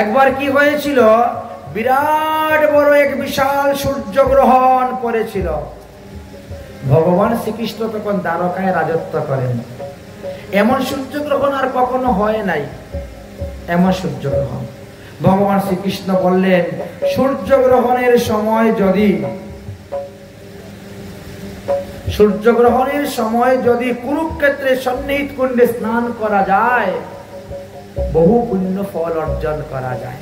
একবার কি হয়েছিল, বিরাট বড় এক বিশাল সূর্যগ্রহণ পড়েছিল। ভগবান শ্রীকৃষ্ণ তখন দ্বারকায় রাজত্ব করেন। এমন সূর্যগ্রহণ আর কখনো হয় নাই, এমন সূর্যগ্রহণ। ভগবান শ্রীকৃষ্ণ বললেন, সূর্যগ্রহণের সময় যদি কুরুক্ষেত্রে সন্নিহিত কুণ্ডে স্নান করা যায়, বহু পুণ্য ফল অর্জন করা যায়।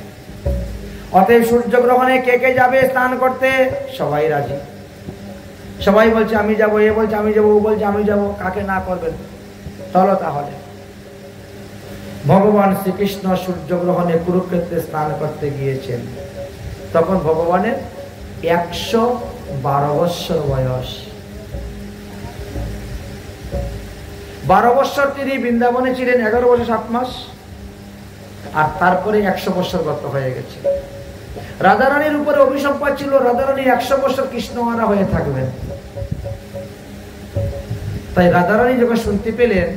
অতএব সূর্যগ্রহণে কে কে যাবে স্নান করতে? সবাই রাজি। সবাই বলছে আমি যাব, এ বলছে আমি যাব, ও বলছে আমি যাব। কাকে না করবেন? চলো তাহলে। ভগবান শ্রীকৃষ্ণ সূর্যগ্রহণে কুরুক্ষেত্রে স্নান করতে গিয়েছেন। তখন ভগবানের 112 বৎসর বয়স। 12 বৎসর তিনি বৃন্দাবনে ছিলেন, 11 বছর 7 মাস। আর তারপরে 100 বৎসর গত হয়ে গেছে। রাধারানীর উপরে অভিসম্পাদ ছিল, রাধারানী 100 বৎসর কৃষ্ণমারা হয়ে থাকবেন। তাই রাধারানী যখন শুনতে পেলেন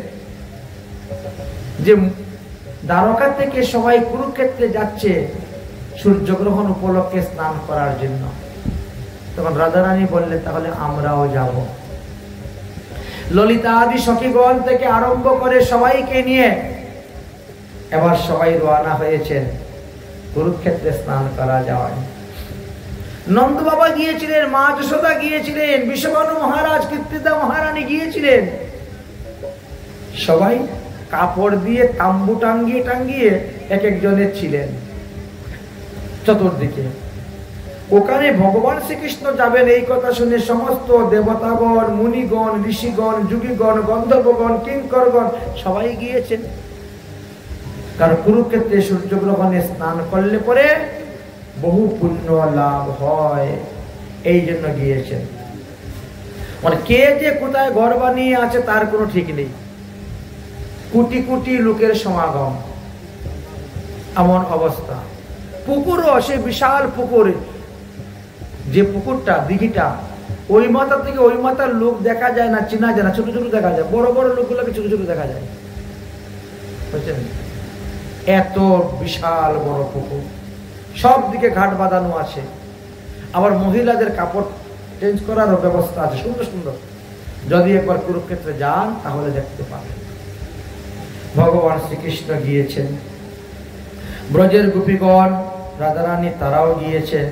যে দ্বারকা থেকে সবাই কুরুক্ষেত্রে যাচ্ছে সূর্যগ্রহণ উপলক্ষে স্নান করার জন্য, তখন রাধারানী বললেন তাহলে আমরাও যাব। ললিতা আদি সখীগণ থেকে আরম্ভ করে সবাইকে নিয়ে এবার সবাই রওনা হয়েছেন কুরুক্ষেত্রে স্নান করা যাওয়ায়। নন্দ বাবা গিয়েছিলেন, মা যশোদা গিয়েছিলেন, বিশ্বভানু মহারাজ, কীর্তিদা মহারানী গিয়েছিলেন। সবাই কাপড় দিয়ে তাম্বু টাঙ্গিয়ে টাঙ্গিয়ে এক একজনের ছিলেন চতুর্দিকে। ওখানে ভগবান শ্রীকৃষ্ণ যাবেন এই কথা শুনে সমস্ত দেবতাগণ, মুনিগণ, ঋষিগণ, যোগীগণ, গন্ধর্বগণ, কিঙ্করগণ সবাই গিয়েছেন। কারণ কুরুক্ষেত্রে সূর্যগ্রহণে স্নান করলে পরে বহু পুণ্য লাভ হয়, এই জন্য গিয়েছেন। মানে কে যে কোথায় ঘর বানিয়ে আছে তার কোনো ঠিক নেই। কোটি কোটি লোকের সমাগম, এমন অবস্থা। পুকুরও সে বিশাল পুকুর, যে পুকুরটা, দিঘিটা, ওই মাথা থেকে ওই মাথার লোক দেখা যায় না, চেনা যায় না, ছোট ছোট দেখা যায়। বড় বড় লোকগুলোকে ছোট ছোট দেখা যায়, বুঝছেন? এত বিশাল বড় পুকুর, সব দিকে ঘাট বাঁধানো আছে। আবার মহিলাদের কাপড় চেঞ্জ করারও ব্যবস্থা আছে, সুন্দর সুন্দর। যদি একবার কুরুক্ষেত্রে যান তাহলে দেখতে পাবেন। ভগবান শ্রীকৃষ্ণ গিয়েছেন, ব্রজের গোপীগণ, রাধারানী তারাও গিয়েছেন।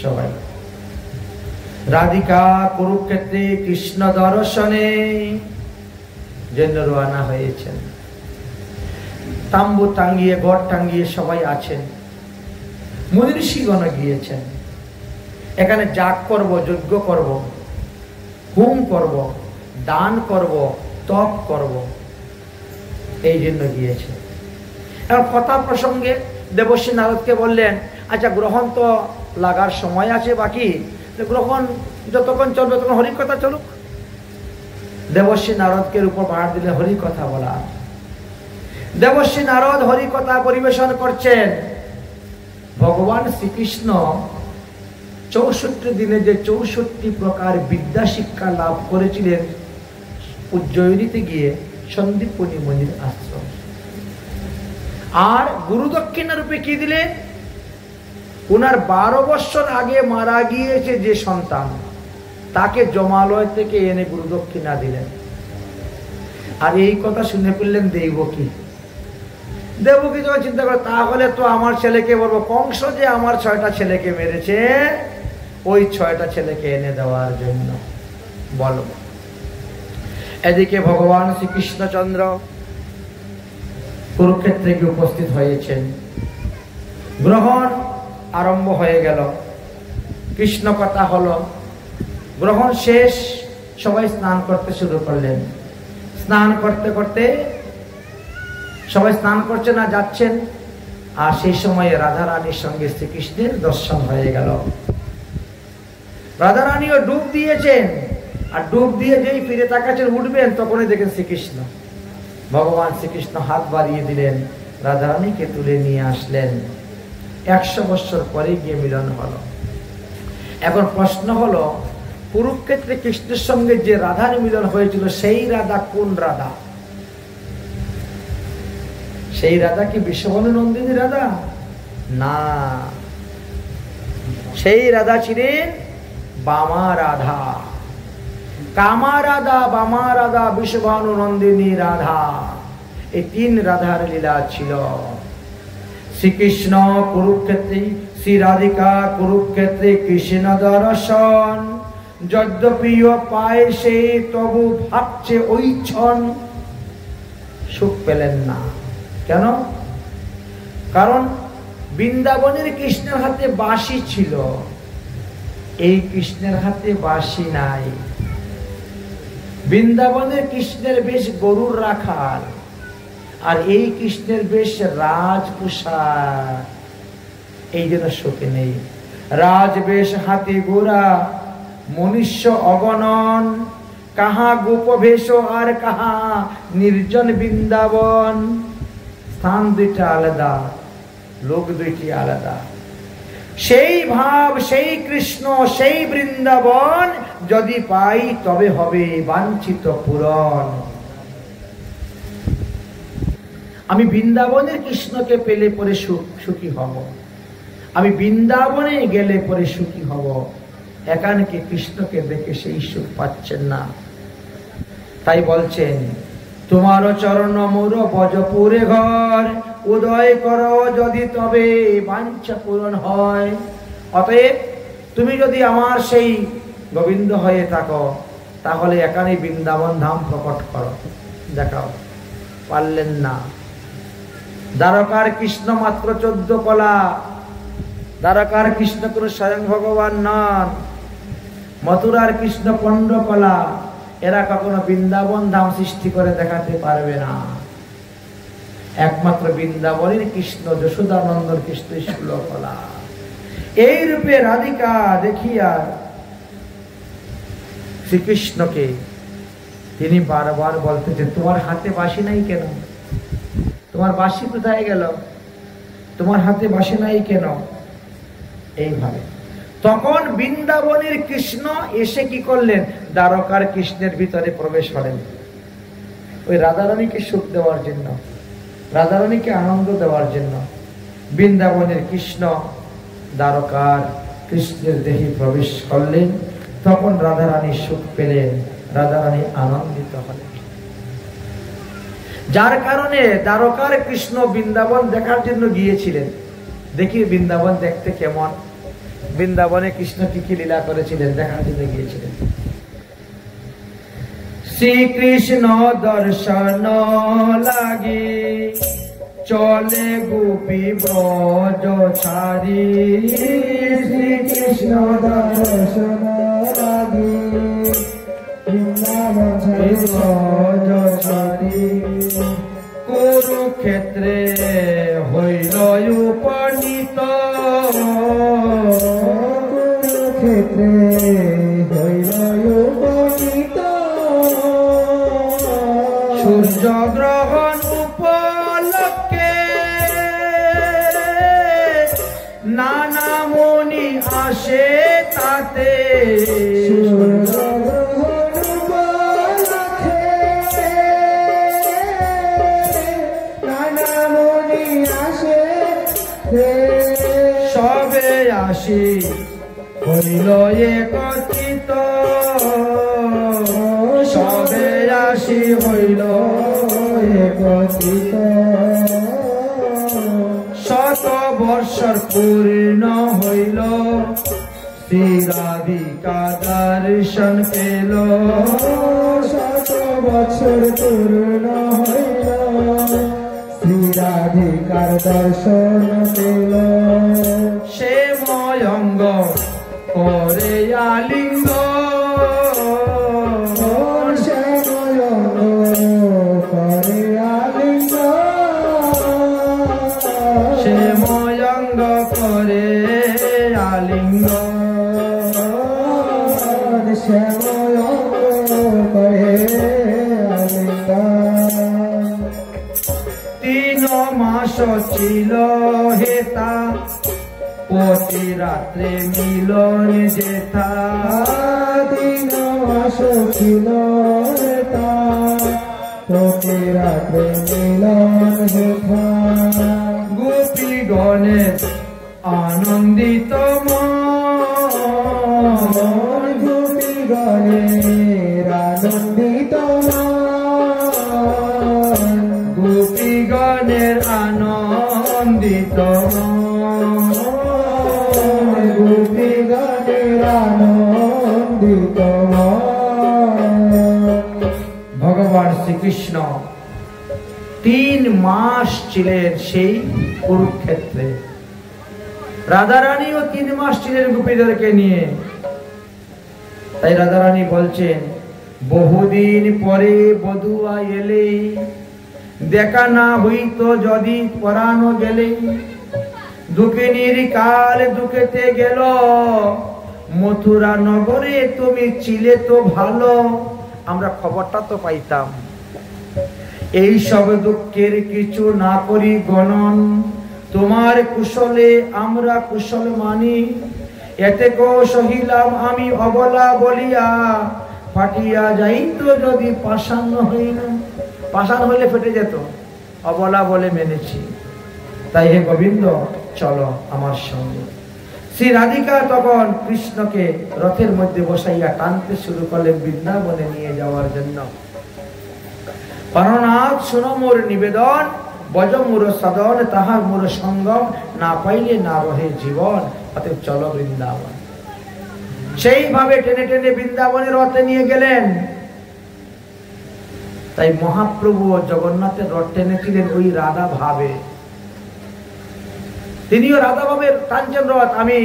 সবাই রাধিকা কুরুক্ষেত্রে কৃষ্ণ দর্শনে জন্য রওনা হয়েছেন। তাম্বু টাঙ্গিয়ে, ঘর টাঙ্গিয়ে সবাই আছেন। মুনি ঋষিগণ গিয়েছেন। এখানে যাগ করব, যজ্ঞ করব, হোম করব, দান করব, তপ করব, এই জন্য গিয়েছে। এখন কথা প্রসঙ্গে দেবশ্রী নারদকে বললেন, আচ্ছা গ্রহণ তো লাগার সময় আছে বাকি, গ্রহণ যতক্ষণ চলবে তখন হরিকথা চলুক। দেবশ্রী নারদকে উপর ভার দিলে হরিকথা বলা। দেবশ্রী নারদ হরিকথা পরিবেশন করছেন। ভগবান শ্রীকৃষ্ণ 64 দিনে যে 64 প্রকার বিদ্যা শিক্ষা লাভ করেছিলেন উজ্জয়িনীতে গিয়ে সন্দীপনী মুনির আশ্রম। আর গুরু দক্ষিণা রূপে কি দিলেন? উনার 12 বৎসর আগে মারা গিয়েছে যে সন্তান, তাকে জমালয় থেকে এনে গুরু দক্ষিণা দিলেন। আর এই কথা শুনে ফেললেন দেবকী। দেবকী যখন চিন্তা করে, তাহলে তো আমার ছেলেকে বলবো, কংস যে আমার 6টা ছেলেকে মেরেছে, ওই 6টা ছেলেকে এনে দেওয়ার জন্য বলো। এদিকে ভগবান শ্রীকৃষ্ণচন্দ্র কুরুক্ষেত্রে গিয়ে উপস্থিত হয়েছেন। গ্রহণ আরম্ভ হয়ে গেল, কৃষ্ণ কথা হলো, গ্রহণ শেষ, সবাই স্নান করতে শুরু করলেন। স্নান করতে করতে সবাই স্নান করছে না, যাচ্ছেন। আর সেই সময় রাধারানীর সঙ্গে শ্রীকৃষ্ণের দর্শন হয়ে গেল। রাধারানীও ডুব দিয়েছেন, আর ডুব দিয়ে যেই ফিরে তাকাচ্ছেন, উঠবেন, তখনই দেখেন শ্রীকৃষ্ণ। ভগবান শ্রীকৃষ্ণ হাত বাড়িয়ে দিলেন, রাধারানীকে তুলে নিয়ে আসলেন। 100 বৎসর পরে গিয়ে মিলন হলো। এখন প্রশ্ন হলো, কুরুক্ষেত্রে কৃষ্ণের সঙ্গে যে রাধার মিলন হয়েছিল, সেই রাধা কোন রাধা? সেই রাধা কি বিশ্বভানু নন্দিনী রাধা? না, সেই রাধা ছিলেন বামা রাধা। কামা রাধা, বামা রাধা, বিশ্বভানু নন্দিনী রাধা, এই তিন রাধার লীলা ছিল। শ্রীকৃষ্ণ কুরুক্ষেত্রে, শ্রী রাধিকা কুরুক্ষেত্রে কৃষ্ণ দর্শন, যদ্যপি পায় সে তবু ভাবছে ওই ক্ষণ, সুখ পেলেন না। কেন? কারণ বৃন্দাবনের কৃষ্ণের হাতে বাঁশি ছিল, এই কৃষ্ণের হাতে বাঁশি নাই। বৃন্দাবনের কৃষ্ণের বেশ গরুর রাখাল, আর এই কৃষ্ণের বেশ রাজকুষার, এই জন্য সুখে নেই। রাজবেশ হাতি ঘোড়া, মনুষ্য অগণন, কাহা গোপবেশ আর কাহা নির্জন বৃন্দাবন। স্থান দুইটা আলাদা, লোক দুইটি আলাদা। সেই ভাব, সেই কৃষ্ণ, সেই বৃন্দাবন যদি পাই তবে হবে বাঞ্ছিত পূরণ। আমি বৃন্দাবনের কৃষ্ণকে পেলে পরে সুখী হব, আমি বৃন্দাবনে গেলে পরে সুখী হব। একানকে কৃষ্ণকে দেখে সেই সুখ পাচ্ছেন না। তাই বলছেন, তোমার চরণ মোর বজপুরে ঘর, উদয় করো যদি তবে বাঞ্ছা পূরণ হয়। অতএব তুমি যদি আমার সেই গোবিন্দ হয়ে থাকো, তাহলে এখানে বৃন্দাবন ধাম প্রকট করো, দেখাও। পারলেন না। দ্বারকার কৃষ্ণ মাত্র 14 কলা, দ্বারকার কৃষ্ণ কোন স্বয়ং ভগবান নন। মথুরার কৃষ্ণ 15 কলা, এরা কখনো বৃন্দাবন ধাম সৃষ্টি করে দেখাতে পারবে না। একমাত্র বৃন্দাবনের কৃষ্ণ, যশোদানন্দর কৃষ্ণ 16 কলা। এই রূপে রাধিকা দেখিয়া শ্রীকৃষ্ণকে তিনি বারবার বলতেছেন, তোমার হাতে বাঁশি নাই কেন? তোমার বাঁশি কোথায় গেল? তোমার হাতে বাঁশি নাই কেন? এইভাবে তখন বৃন্দাবনের কৃষ্ণ এসে কি করলেন? দ্বারকার কৃষ্ণের ভিতরে প্রবেশ করেন, ওই রাধারানীকে সুখ দেওয়ার জন্য, রাধারানীকে আনন্দ দেওয়ার জন্য। বৃন্দাবনের কৃষ্ণ দ্বারকার কৃষ্ণের দেহে প্রবেশ করলেন, তখন রাধারানী সুখ পেলেন, রাধারানী আনন্দিত হলেন। যার কারণে দ্বারকার কৃষ্ণ বৃন্দাবন দেখার জন্য গিয়েছিলেন। দেখি বৃন্দাবন দেখতে কেমন, বৃন্দাবনে কৃষ্ণ কি কি লীলা করেছিলেন দেখার জন্য গিয়েছিলেন। শ্রীকৃষ্ণ দর্শন লাগি চলে গোপী ব্রজ ছাড়ি, শ্রীকৃষ্ণ দর্শন লাগি ব্রজ ছাড়ি, কুরুক্ষেত্রে হইল উপনীত, কুরুক্ষেত্রে হইল উপনীত, সূর্য গ্রহণ উপলক্ষে নানা মুনি আসে তাতে, সূর্য গ্রহণ উপলক্ষে নানা মুনি আসে, সবে আসি হইল একত্রিত, সবে আসি হইল একত্রিত, শত বৎসর পূর্ণ হইল, শ্রী রাধিকা দর্শন পেল, শত বৎসর পূর্ণ হইল, শ্রী রাধিকার দর্শন পেল, সে ময়ঙ্গ করে আলিঙ্গ, সে ময়ঙ্গ করে আলিঙ্গ, সে ময়ঙ্গ করে আলিঙ্গ, সে ময়ঙ্গ করে আলিঙ্গ। 3 মাস ছিল হেতা, প্রতি রাত্রে মিলন যেথা, 3 মাস ছিল হেতা, প্রতি রাত্রে মিলন যেথা, গোপী গণের আনন্দিত মন গোপীগণের আনন্দিত মন গোপীগণের আনন্দিত মন গোপীগণের আনন্দিত মন। ভগবান শ্রীকৃষ্ণ 3 মাস ছিলেন সেই কুরুক্ষেত্রে। রাধারানীও 3 মাস ছিলেন গোপীদেরকে নিয়ে। তাই রাধারানী বলছেন, বহুদিন পরে বধুয়া এলে, দেখা না হইতো যদি পরানো গেলে, দুঃখিনীর কাল দুঃখেতে গেল, মথুরা নগরে তুমি ছিলে তো ভালো। আমরা খবরটা তো পাইতাম। এই সব দুঃখের কিছু না করি গণন, তোমার কুশলে আমরা কুশল মানি, এতে কো সহিলাম আমি অবলা বলিয়া, ফাটিয়া যাইতো যদি পাষাণ হইল। পাষাণ হইলে ফেটে যেত, অবলা বলে মেনেছি। তাই হে গোবিন্দ চলো আমার সঙ্গে। শ্রী রাধিকা তখন কৃষ্ণকে রথের মধ্যে বসাইয়া টানতে শুরু করলেন বৃন্দাবনে নিয়ে যাওয়ার জন্য। প্রাণনাথ শোনো মোর নিবেদন, বজ মোর সদন, তাহার মোর সঙ্গম, না পাইলে না রহে জীবন, অতএব চলো বৃন্দাবন। সেইভাবে টেনে টেনে বৃন্দাবনের রথে নিয়ে গেলেন। তাই মহাপ্রভু জগন্নাথের রথ টেনেছিলেন ওই রাধা ভাবে। তিনিও রাধা ভাবের টানছেন রথ। আমি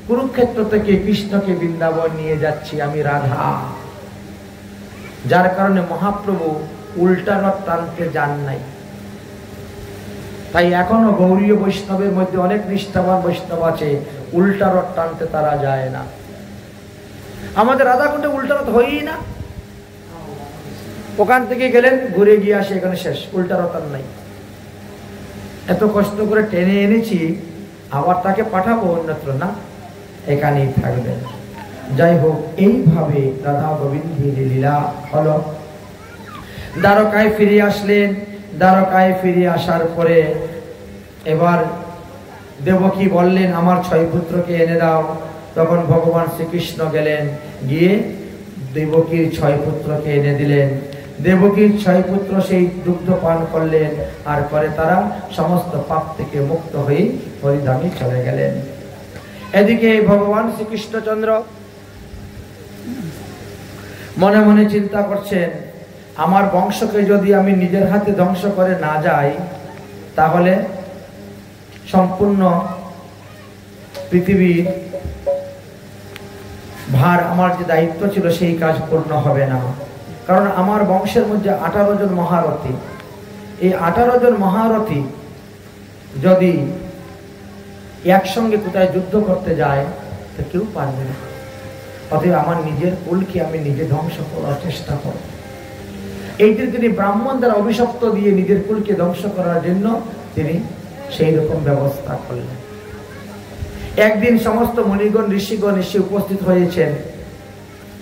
কুরুক্ষেত্র থেকে কৃষ্ণকে বৃন্দাবন নিয়ে যাচ্ছি, আমি রাধা। যার কারণে মহাপ্রভু উল্টা রথ টানতে যান নাই। তাই এখনো গৌরীয় বৈষ্ণবের মধ্যে অনেক নিষ্ঠাবান বৈষ্ণব আছে, উল্টা রথ টানতে তারা যায় না। আমাদের রাধাকুণ্ডে উল্টা রথ হয়ই না। ওখান থেকে গেলেন, ঘুরে গিয়ে আসে, এখানে শেষ, উল্টা রথ আর নাই। এত কষ্ট করে টেনে এনেছি, আবার তাকে পাঠাবো অন্যত্র না, এখানেই থাকবেন। যাই হোক, এইভাবে রাধা গোবিন্দের লীলা হলো। দ্বারকায় ফিরে আসলেন। দ্বারকায় ফিরে আসার পরে এবার দেবকী বললেন, আমার 6 পুত্রকে এনে দাও। তখন ভগবান শ্রীকৃষ্ণ গেলেন, গিয়ে দেবকীর 6 পুত্রকে এনে দিলেন। দেবকীর 6 পুত্র সেই দুগ্ধ পান করলেন, আর পরে তারা সমস্ত পাপ থেকে মুক্ত হয়ে হরিধামে চলে গেলেন। এদিকে ভগবান শ্রীকৃষ্ণচন্দ্র মনে মনে চিন্তা করছেন, আমার বংশকে যদি আমি নিজের হাতে ধ্বংস করে না যাই, তাহলে সম্পূর্ণ পৃথিবীর ভার, আমার যে দায়িত্ব ছিল সেই কাজ পূর্ণ হবে না। কারণ আমার বংশের মধ্যে 18 জন মহারথী। এই 18 জন মহারথী যদি একসঙ্গে কোথায় যুদ্ধ করতে যায়, তো কেউ পারবে না। অতএব আমার নিজের কুলকে আমি নিজে ধ্বংস করার চেষ্টা করব। এইটির তিনি ব্রাহ্মণ দ্বারা অভিশপ্ত দিয়ে নিজের কুলকে ধ্বংস করার জন্য তিনি সেই রকম ব্যবস্থা করলেন। একদিন সমস্ত মণিগণ ঋষিগণ এসে উপস্থিত হয়েছেন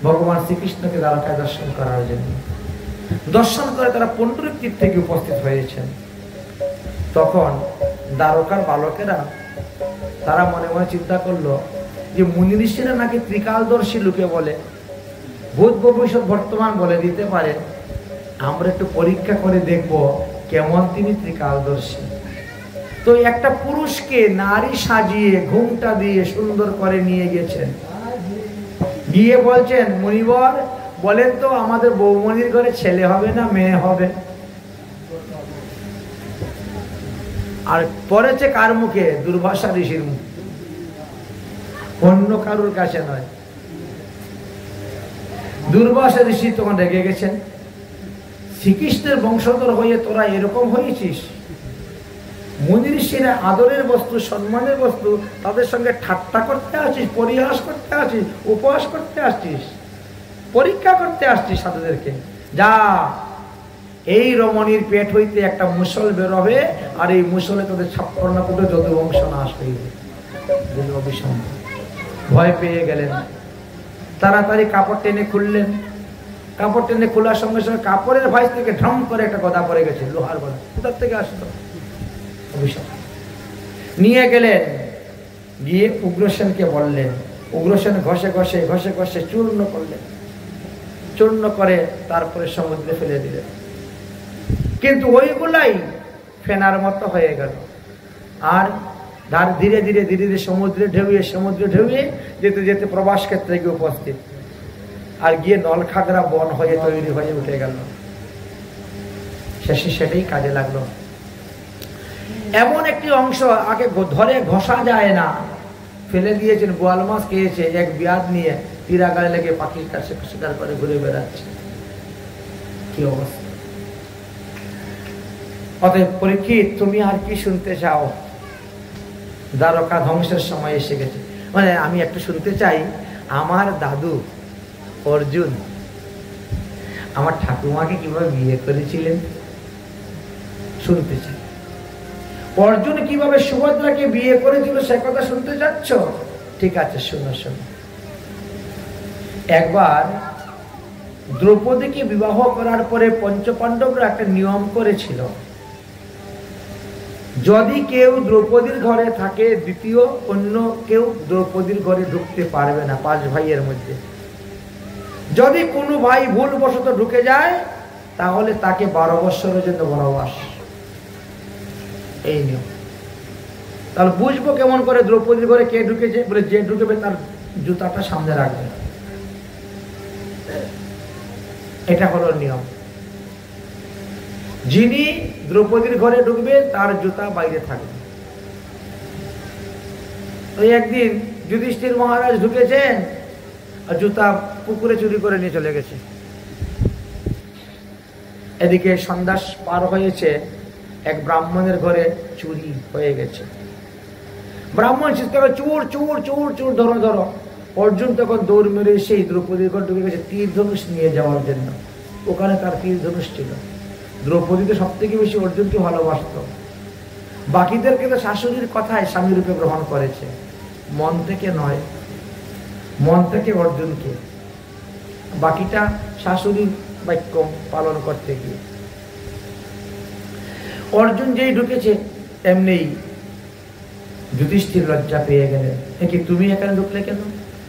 ভগবান শ্রীকৃষ্ণকে দ্বারকায় দর্শন করার জন্য। দর্শন করে তারা পুণ্ডরিক তীর থেকে উপস্থিত হয়েছেন। তখন দ্বারকার বালকেরা তারা মনে মনে চিন্তা করলো যে মুনি ঋষিরা নাকি ত্রিকালদর্শী লোকে বলে, ভূত ভবিষ্যৎ বর্তমান বলে দিতে পারে। আমরা একটু পরীক্ষা করে দেখব কেমন তিনি ত্রিকালদর্শী। তো একটা পুরুষকে নারী সাজিয়ে ঘুমটা দিয়ে সুন্দর করে নিয়ে গেছেন। গিয়ে বলছেন, মুনিবর বলেন তো আমাদের বৌমনির ঘরে ছেলে হবে না মেয়ে হবে? আর পড়েছে কার মুখে? দুর্বাসা ঋষির মুখে, অন্য কারুর কাছে নয়। দুর্বাসা ঋষি তখন রেগে গেছেন, শ্রীকৃষ্ণের বংশধর হয়ে তোরা এরকম হয়েছিস? মুনি ঋষিরা আদরের বস্তু, সম্মানের বস্তু, তাদের সঙ্গে ঠাট্টা করতে আসছিস, পরিহাস করতে আসছিস, উপহাস করতে আসছিস, পরীক্ষা করতে আসছিস সাধুদেরকে। যা, এই রমণীর পেট হইতে একটা মুসল বেরোবে, আর এই মুসলে তোদের 56 কোটি যদুবংশ নাশ হইবে। ভয় পেয়ে গেলেন, তাড়াতাড়ি কাপড় টেনে খুললেন। কাপড় টেনে খোলার সঙ্গে সঙ্গে কাপড়ের ভাঁজ থেকে ঢম করে একটা গদা পড়ে গেছে, লোহার গদা। কোথার থেকে আসতো? অভিশাপ। নিয়ে গেলেন, গিয়ে উগ্রসেনকে বললেন। উগ্রসেন ঘষে ঘষে ঘষে ঘষে চূর্ণ করলেন, চূর্ণ করে তারপরে সমুদ্রে ফেলে দিলেন। কিন্তু ওইগুলাই ফেনার মতো হয়ে গেল। আর ধীরে ধীরে ধীরে ধীরে সমুদ্রে ঢেউয়ে যেতে যেতে প্রবাস ক্ষেত্রে গিয়ে উপস্থিত, আর গিয়ে নলখাগড়া বন হয়ে তৈরি হয়ে উঠে গেল। শেষে সেটাই কাজে লাগলো। এমন একটি অংশ আগে ধরে ঘষা যায় না, ফেলে দিয়েছেন, বোয়াল মাছ খেয়েছে, এক বিয়াদ নিয়ে তীরাগাড়ে লেগে পাখির কাছে শিকার করে ঘুরে বেড়াচ্ছে। কি অবস্থা! অতএব পরীক্ষিত, তুমি আর কি শুনতে চাও? দ্বারকা ধ্বংসের সময় এসে গেছে। মানে আমি একটু শুনতে চাই, আমার দাদু অর্জুন আমার ঠাকুমাকে কিভাবে বিয়ে করেছিলেন শুনতে চাই। অর্জুন কিভাবে সুভদ্রাকে বিয়ে করেছিল সে কথা শুনতে চাচ্ছ? ঠিক আছে, শোনো শোনো। একবার দ্রৌপদীকে বিবাহ করার পরে পঞ্চপাণ্ডবরা একটা নিয়ম করেছিল, যদি কেউ দ্রৌপদীর ঘরে থাকে, দ্বিতীয় অন্য কেউ দ্রৌপদীর ঘরে ঢুকতে পারবে না। 5 ভাইয়ের মধ্যে যদি কোনো ভাই ভুলবশত ঢুকে যায়, তাহলে তাকে 12 বৎসরের জন্য বনবাস। এই নিয়ম। তাহলে বুঝবো কেমন করে দ্রৌপদীর ঘরে কে ঢুকেছে? বলে যে ঢুকবে তার জুতাটা সামনে রাখবে। এটা হলো নিয়ম। যিনি দ্রৌপদীর ঘরে ঢুকবে তার জুতা বাইরে থাকবে। ওই একদিন যুধিষ্ঠির মহারাজ ঢুকেছেন, আর জুতা পুকুরে চুরি করে নিয়ে চলে গেছে। এদিকে সন্ধ্যা পার হয়েছে, এক ব্রাহ্মণের ঘরে চুরি হয়ে গেছে। ব্রাহ্মণ চিৎকার করে, চোর চোর চোর চোর, ধরো ধরো। অর্জুন তখন দৌড় মেরে সেই দ্রৌপদীর ঘর ঢুকে গেছে তীর ধনুষ নিয়ে যাওয়ার জন্য। ওখানে তার তীর ধনুষ ছিল। দ্রৌপদীকে সব থেকে বেশি অর্জুনকে ভালোবাসত। বাকিদেরকে তো শাশুড়ির কথায় স্বামী রূপে গ্রহণ করেছে, মন থেকে নয়, মন থেকে অর্জুনকে। বাকিটা শাশুড়ির বাক্য পালন করতে গিয়ে। অর্জুন যেই ঢুকেছে এমনি যুধিষ্ঠির লজ্জা পেয়ে গেলেন। কি তুমি এখানে ঢুকলে কেন?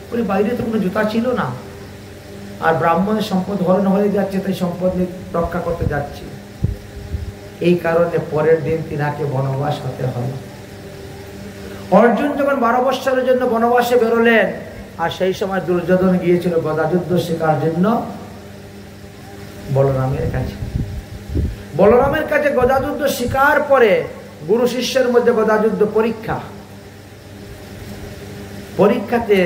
বলে বাইরে তো কোনো জুতা ছিল না, আর ব্রাহ্মণের সম্পদ হরণ হয়ে যাচ্ছে, তাই সম্পদ রক্ষা করতে যাচ্ছি। এই কারণে পরের দিন তিনাকে বনবাস হতে হলো। অর্জুন যখন 12 বৎসরের জন্য বনবাসে বেরোলেন, আর সেই সময় দুর্যোধন গিয়েছিল গদাযুদ্ধ শেখার জন্য বলরামের কাছে। বলরামের কাছে গদাযুদ্ধ শিকার পরে গুরু শিষ্যের মধ্যে গদাযুদ্ধ পরীক্ষাতে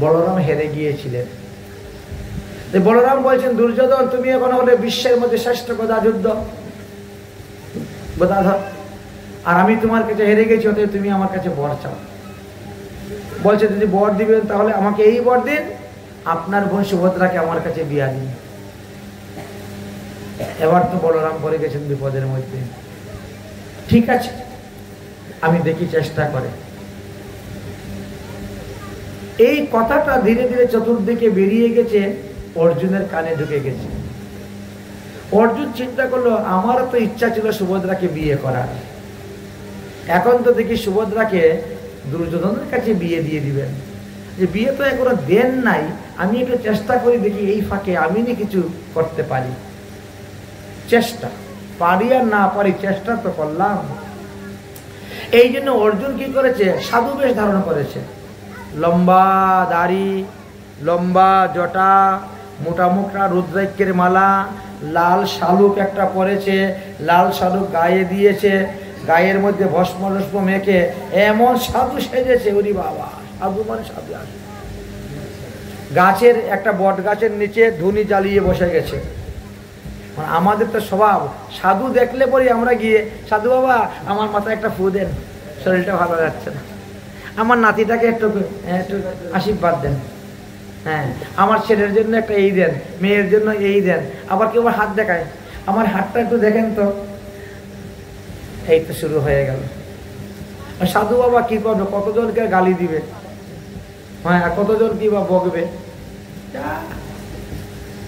বলরাম হেরে গিয়েছিলেন। বলরাম বলছেন, দুর্যোধন তুমি এখন হলে বিশ্বের মধ্যে শ্রেষ্ঠ গদাযুদ্ধ গদাধর, আর আমি তোমার কাছে হেরে গেছি, অতএব তুমি আমার কাছে বর চাও। বলছে যদি বর দিবেন তাহলে আমাকে এই বর দিন, আপনার বোন সুভদ্রাকে আমার কাছে বিয়া দিন। এবার তো বলরাম পড়ে গেছেন বিপদের মধ্যে। ঠিক আছে, আমি দেখি চেষ্টা করে। এই কথাটা ধীরে ধীরে চতুর্দিকে বেরিয়ে গেছে, অর্জুনের কানে ঢুকে গেছে। অর্জুন চিন্তা করলো, আমারও তো ইচ্ছা ছিল সুভদ্রাকে বিয়ে করার, এখন তো দেখি সুভদ্রাকে দুর্যোধনের কাছে বিয়ে দিয়ে দিবেন। যে বিয়ে তো এখনো দেন নাই, আমি একটু চেষ্টা করি, দেখি এই ফাঁকে আমি না কিছু করতে পারি। চেষ্টা পারি আর না পারি, চেষ্টা তো করলাম। এই জন্য অর্জুন কি করেছে? সাধু বেশ ধারণ করেছে। লম্বা দাড়ি, লম্বা জটা, মোটা মোটা রুদ্রাক্ষের মালা, লাল শালুক একটা পরেছে, লাল শালুক গায়ে দিয়েছে, গায়ের মধ্যে ভস্ম টস্ম মেখে এমন সাধু সেজেছে। ওরে বাবা, সাধু মানে সাধু। গাছের একটা বট গাছের নিচে ধুনি জ্বালিয়ে বসে গেছে। আমাদের তো স্বভাব, সাধু দেখলে পরে আমরা গিয়ে, সাধু বাবা আমার মাথায় একটা ফু দেন, শরীরটা ভালো যাচ্ছে না, আমার নাতিটাকে একটু আশীর্বাদ দেন, হ্যাঁ আমার ছেলের জন্য একটা এই দেন, মেয়ের জন্য এই দেন। আবার কেউ হাত দেখায়, আমার হাতটা একটু দেখেন তো। এই তো শুরু হয়ে গেল। সাধু বাবা কি করবে? কতজনকে গালি দিবে, হ্যাঁ কতজন কি বা বকবে।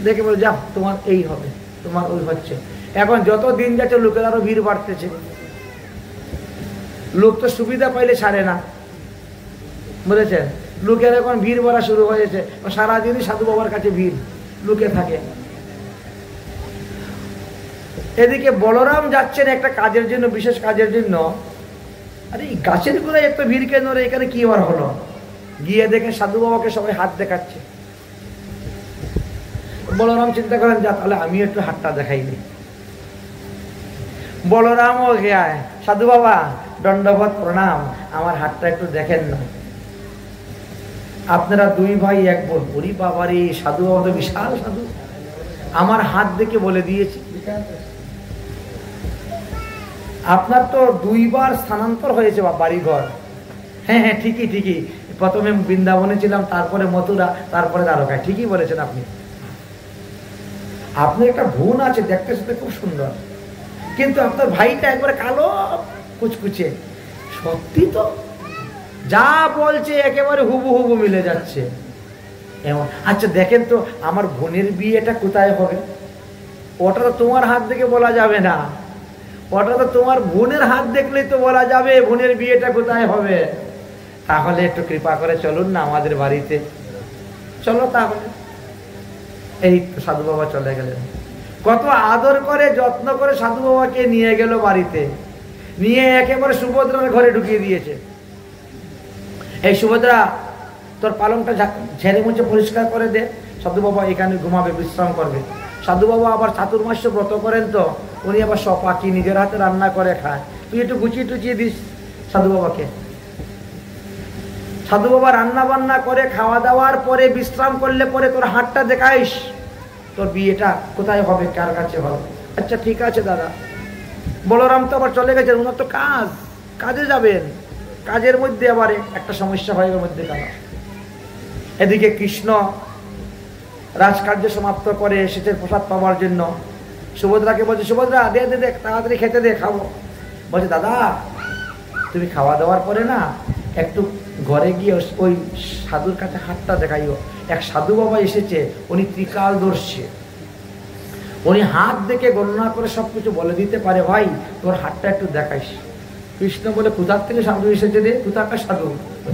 দেখে বলে যা তোমার এই হবে, তোমার ওই হচ্ছে। এখন যত দিন যাচ্ছে লোকের আরো ভিড় বাড়তেছে। লোক তো সুবিধা পাইলে ছাড়ে না, বুঝেছেন? লোকের এখন ভিড় ভরা শুরু হয়েছে, সারাদিনই সাধু বাবার কাছে ভিড়, লোকে থাকে। এদিকে বলরাম যাচ্ছেন একটা কাজের জন্য, বিশেষ কাজের জন্য। আরে এই গাছের গোড়ায় এত ভিড় কেন রে, এখানে কি আর হলো? গিয়ে দেখে সাধু বাবাকে সবাই হাত দেখাচ্ছে। বলরাম চিন্তা করেন, যা তাহলে আমি একটু হাতটা দেখাইনি। বলরামও গায়, সাধু বাবা দণ্ডবত প্রণাম, আমার হাতটা একটু দেখেন না। আপনারা দুই ভাই এক বোন, ওরে বাবারে, সাধু বাবা তো বিশাল সাধু, আমার হাত দেখে বলে দিয়েছি। আপনার তো দুইবার স্থানান্তর হয়েছে বাড়ি ঘর। হ্যাঁ হ্যাঁ, ঠিকই ঠিকই, প্রথমে বৃন্দাবনে ছিলাম, তারপরে মথুরা, তারপরে দ্বারকায়। ঠিকই বলেছেন আপনি। আপনার একটা বোন আছে, দেখতে শুনতে খুব সুন্দর, কিন্তু আপনার ভাইটা একবারে কালো কুচকুচে। সত্যি তো, যা বলছে একেবারে হুবহু মিলে যাচ্ছে এমন। আচ্ছা দেখেন তো, আমার বোনের বিয়েটা কোথায় হবে? ওটা তো তোমার হাত দেখে বলা যাবে না, ওটা তো তোমার বোনের হাত দেখলেই তো বলা যাবে বোনের বিয়েটা কোথায় হবে। তাহলে একটু কৃপা করে চলুন না আমাদের বাড়িতে। চলো তাহলে। এই সাধু বাবা চলে গেলেন। কত আদর করে যত্ন করে সাধু বাবাকে নিয়ে গেল বাড়িতে, নিয়ে একেবারে সুভদ্রার ঘরে ঢুকিয়ে দিয়েছে। এই সুভদ্রা, তোর পালংটা ঝেড়ে মুছে পরিষ্কার করে দে, সাধু বাবা এখানে ঘুমাবে, বিশ্রাম করবে। সাধু বাবা আবার চাতুর্মাস্য ব্রত করেন তো, উনি আবার সব পাখি নিজের হাতে রান্না করে খায়। তুই একটু গুছিয়ে টুচিয়ে দিস সাধু বাবাকে। সাধু বাবা রান্না বান্না করে খাওয়া দাওয়ার পরে বিশ্রাম করলে পরে তোর হাতটা দেখাইস, তোর বিয়েটা কোথায় হবে, কার কাছে হবে। আচ্ছা ঠিক আছে দাদা। বলরাম তো আবার চলে গেছেন, ওনার তো কাজে যাবেন, কাজের মধ্যে আবার একটা সমস্যা হয় ওর মধ্যে কাজ। এদিকে কৃষ্ণ রাজকার্য সমাপ্ত করে এসেছে প্রসাদ পাওয়ার জন্য। সুভদ্রাকে বলছে, সুভদ্রা দে দে দে, তাড়াতাড়ি খেতে দে, খাবো। বলছে, দাদা তুমি খাওয়া দাওয়ার পরে না একটু ঘরে গিয়ে ওই সাধুর কাছে হাতটা দেখাইও। এক সাধু বাবা এসেছে, উনি ত্রিকালদর্শী, উনি হাত দেখে গণনা করে সবকিছু বলে দিতে পারে, ভাই তোর হাতটা একটু দেখাইস। কৃষ্ণ বলে, কোথার থেকে সাধু এসেছে রে, কোথাকার সাধু?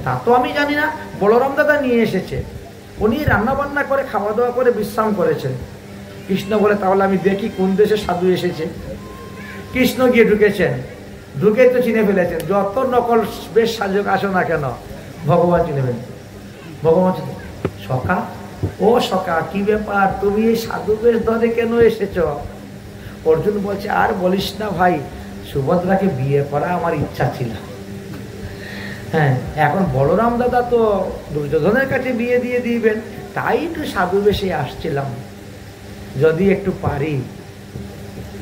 তা তো আমি জানি না, বলরাম দাদা নিয়ে এসেছে, উনি রান্না বান্না করে খাওয়া দাওয়া করে বিশ্রাম করেছেন। কৃষ্ণ বলে, তাহলে আমি দেখি কোন দেশে সাধু এসেছে। কৃষ্ণ গিয়ে ঢুকেছেন, ঢুকে তো চিনে ফেলেছেন, যত নকল বেশ সাজক আসো না কেন ভগবান চিনে ফেলেন। ভগবান সখা, ও সখা কি ব্যাপার, তুমি এই সাধু বেশ ধরে কেন এসেছ? অর্জুন বলছে, আর বলিস না ভাই, সুভদ্রাকে বিয়ে করা আমার ইচ্ছা ছিল। হ্যাঁ, এখন বলরাম দাদা তো দুর্যোধনের কাছে বিয়ে দিয়ে দিবেন, তাই একটু সাধু বেশে আসছিলাম, যদি একটু পারি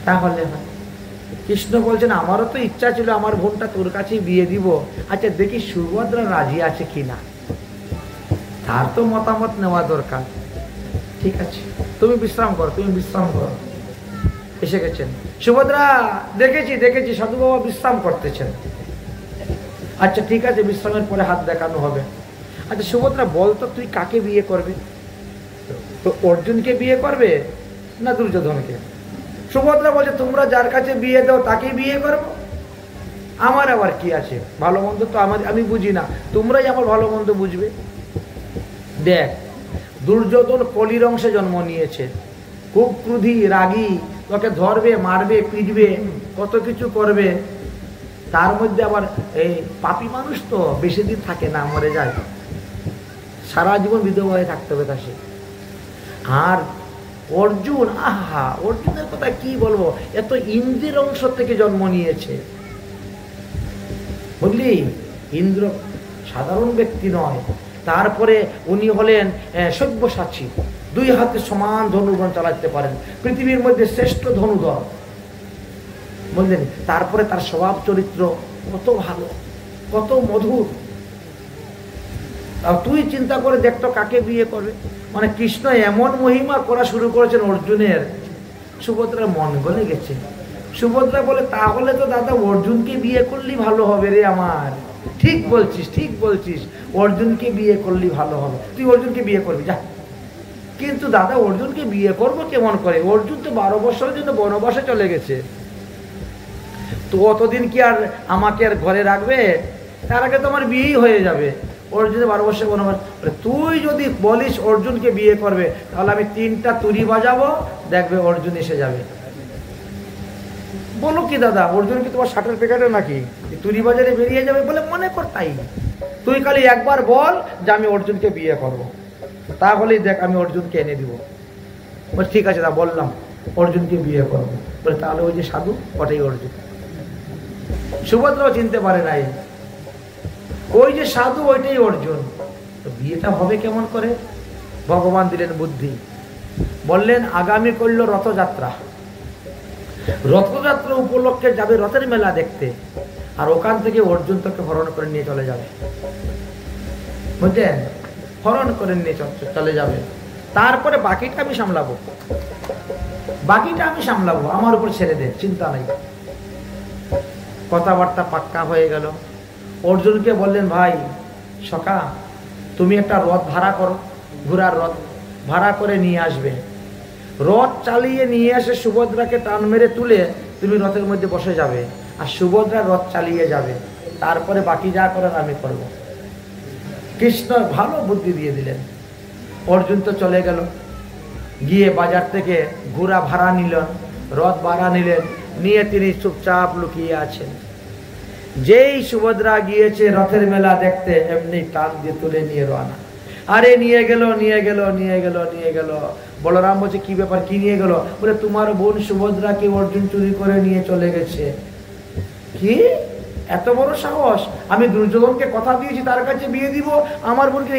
তাহলে হয়। কৃষ্ণ বলছেন, আমারও তো ইচ্ছা ছিল আমার বোনটা তোর কাছেই বিয়ে দিব। আচ্ছা দেখি সুভদ্রা রাজি আছে কিনা, তার তো মতামত নেওয়া দরকার। ঠিক আছে, তুমি বিশ্রাম করো, তুমি বিশ্রাম করো। এসে গেছেন সুভদ্রা, দেখেছি দেখেছি সাধু বাবা বিশ্রাম করতেছেন। আচ্ছা ঠিক আছে, বিশ্রামের পরে হাত দেখানো হবে। আচ্ছা সুভদ্রা বলতো, তুই কাকে বিয়ে করবে? তো অর্জুনকে বিয়ে করবে না দুর্যোধনকে? সুভদ্রা বলছে, তোমরা যার কাছে বিয়ে দাও তাকেই বিয়ে করবো, আমার আবার কি আছে, ভালো মন্দ তো আমি বুঝি না, তোমরাই আমার ভালো মন্দ বুঝবে। দেখ, দুর্যোধন কলির অংশে জন্ম নিয়েছে, খুব ক্রোধী রাগী, তোকে ধরবে মারবে পিটবে কত কিছু করবে। তার মধ্যে আবার এই পাপী মানুষ তো বেশি দিন থাকে না, মরে যায়, সারা জীবন বিধবা হয়ে থাকতে হবে তার। সে আর অর্জুন, আহা, অর্জুনের কথা কি বলবো, এত ইন্দ্রের অংশ থেকে জন্ম নিয়েছে, বুঝলি? ইন্দ্র সাধারণ ব্যক্তি নয়। তারপরে উনি হলেন সব্যসাচী, দুই হাতে সমান ধনুর্বাণ চালাতে পারেন, পৃথিবীর মধ্যে শ্রেষ্ঠ ধনুধর, বুঝলেন? তারপরে তার স্বভাব চরিত্র কত ভালো, কত মধুর। তুই চিন্তা করে দেখতো কাকে বিয়ে করবে। মানে কৃষ্ণ এমন মহিমা করা শুরু করেছেন অর্জুনের, সুভদ্রার মন গলে গেছে। সুভদ্রা বলে, তাহলে তো দাদা অর্জুনকে বিয়ে করলেই ভালো হবে রে আমার। ঠিক বলছিস, ঠিক বলছিস, অর্জুনকে বিয়ে করলেই ভালো হবে, তুই অর্জুনকে বিয়ে করবি যা। কিন্তু দাদা অর্জুনকে বিয়ে করবো কেমন করে, অর্জুন তো 12 বছরের জন্য বনবাসে চলে গেছে, তো অতদিন কি আর আমাকে আর ঘরে রাখবে? তার আগে তো আমার বিয়েই হয়ে যাবে। অর্জুনের 12 বছর বনবাস। তুই যদি বলিস অর্জুনকে বিয়ে করবে, তাহলে আমি 3টা তুরি বাজাবো, দেখবে অর্জুন এসে যাবে। বলো কি দাদা, অর্জুন কি তোমার শার্টের প্যাকেটে নাকি তুরি বাজারে বেরিয়ে যাবে? বলে মনে কর তাই। তুই খালি একবার বল যে আমি অর্জুনকে বিয়ে করবো, তাহলেই দেখ আমি অর্জুনকে এনে দিব। বলে ঠিক আছে দা, বললাম অর্জুনকে বিয়ে করবো। বলে তাহলে ওই যে সাধু, ওটাই অর্জুন। সুভদ্রাও চিনতে পারে নাই, ওই যে সাধু ওইটাই অর্জুন। তো বিয়েটা হবে কেমন করে? ভগবান দিলেন বুদ্ধি। বললেন আগামী করল রথযাত্রা, রথযাত্রা উপলক্ষে যাবে রথের মেলা দেখতে, আর ওখান থেকে অর্জুন তোকে হরণ করে নিয়ে চলে যাবে। বুঝলেন? হরণ করে নিয়ে চলে যাবে। তারপরে বাকিটা আমি সামলাবো, বাকিটা আমি সামলাবো, আমার উপর ছেড়ে দে, চিন্তা নাই। কথাবার্তা পাক্কা হয়ে গেল। অর্জুনকে বললেন ভাই সখা, তুমি একটা রথ ভাড়া করো, ঘোড়ার রথ ভাড়া করে নিয়ে আসবে। রথ চালিয়ে নিয়ে এসে সুভদ্রাকে টান মেরে তুলে তুমি রথের মধ্যে বসে যাবে, আর সুভদ্রা রথ চালিয়ে যাবে। তারপরে বাকি যা করার আমি করব। কৃষ্ণ ভালো বুদ্ধি দিয়ে দিলেন। অর্জুন তো চলে গেল, গিয়ে বাজার থেকে ঘোড়া ভাড়া নিলেন, রথ ভাড়া নিলেন, নিয়ে তিনি চুপচাপ লুকিয়ে আছেন। যেই সুভদ্রা গিয়েছে রথের মেলা দেখতে, এমনি টান দিয়ে তুলে নিয়ে রওনা। আরে নিয়ে গেল নিয়ে গেল নিয়ে গেল নিয়ে গেল। বলরাম বলছে কি ব্যাপার, কি নিয়ে গেল? বলে তোমার বোন সুভদ্রাকে অর্জুন চুরি করে নিয়ে চলে গেছে। কি এত বড় সাহস! আমি দুর্যোধনকে কথা দিয়েছি তার কাছে বিয়ে দিব, আমার বোনকে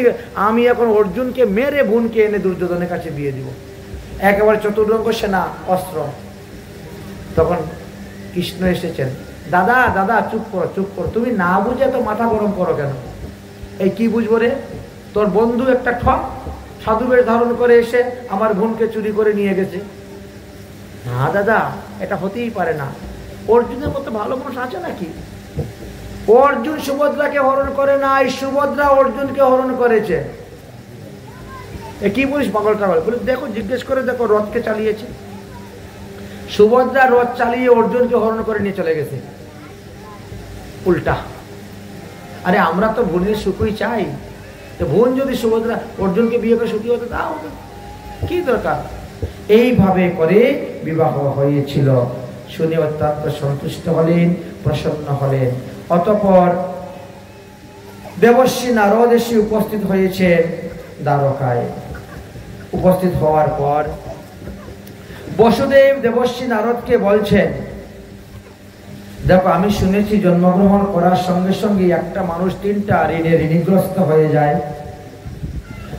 আমি এখন অর্জুনকে মেরে বোনকে এনে দুর্যোধনের কাছে বিয়ে দিব। একেবারে চতুর্ঙ্গ সেনা অস্ত্র। তখন কৃষ্ণ এসেছেন। দাদা দাদা চুপ করো চুপ করো, তুমি না বুঝে এত মাথা গরম করো কেন? এই কি বুঝবো রে? তোর বন্ধু একটা ঠক সাধু বেশ ধারণ করে এসে আমার বোনকে চুরি করে নিয়ে গেছে। না দাদা, এটা হতেই পারে না। অর্জুনের মতো ভালো মানুষ আছে নাকি? অর্জুন সুভদ্রাকে হরণ করে নাই, সুভদ্রা অর্জুনকে হরণ করেছে। এ কি বলিস পাগল টাগল? বলে দেখো, জিজ্ঞেস করে দেখো, রথকে চালিয়েছে সুভদ্রা, রথ চালিয়ে অর্জুনকে হরণ করে নিয়ে চলে গেছে। উল্টা। আরে আমরা তো বোনের সুখই চাই। বোন যদি সুভদ্রা অর্জুনকে বিয়ে করে সুখী হতো, তা হতো, কি দরকার? এইভাবে করে বিবাহ হয়েছিল। শুনে অত্যন্ত সন্তুষ্ট হলেন, প্রসন্ন হলেন। অতঃপর দেবর্ষি নারদ এসে উপস্থিত হয়েছে দ্বারকায়। উপস্থিত হওয়ার পর বসুদেব দেবর্ষি নারদকে বলছেন, দেখো আমি শুনেছি জন্মগ্রহণ করার সঙ্গে সঙ্গে একটা মানুষ 3টা ঋণে ঋণগ্রস্ত হয়ে যায়।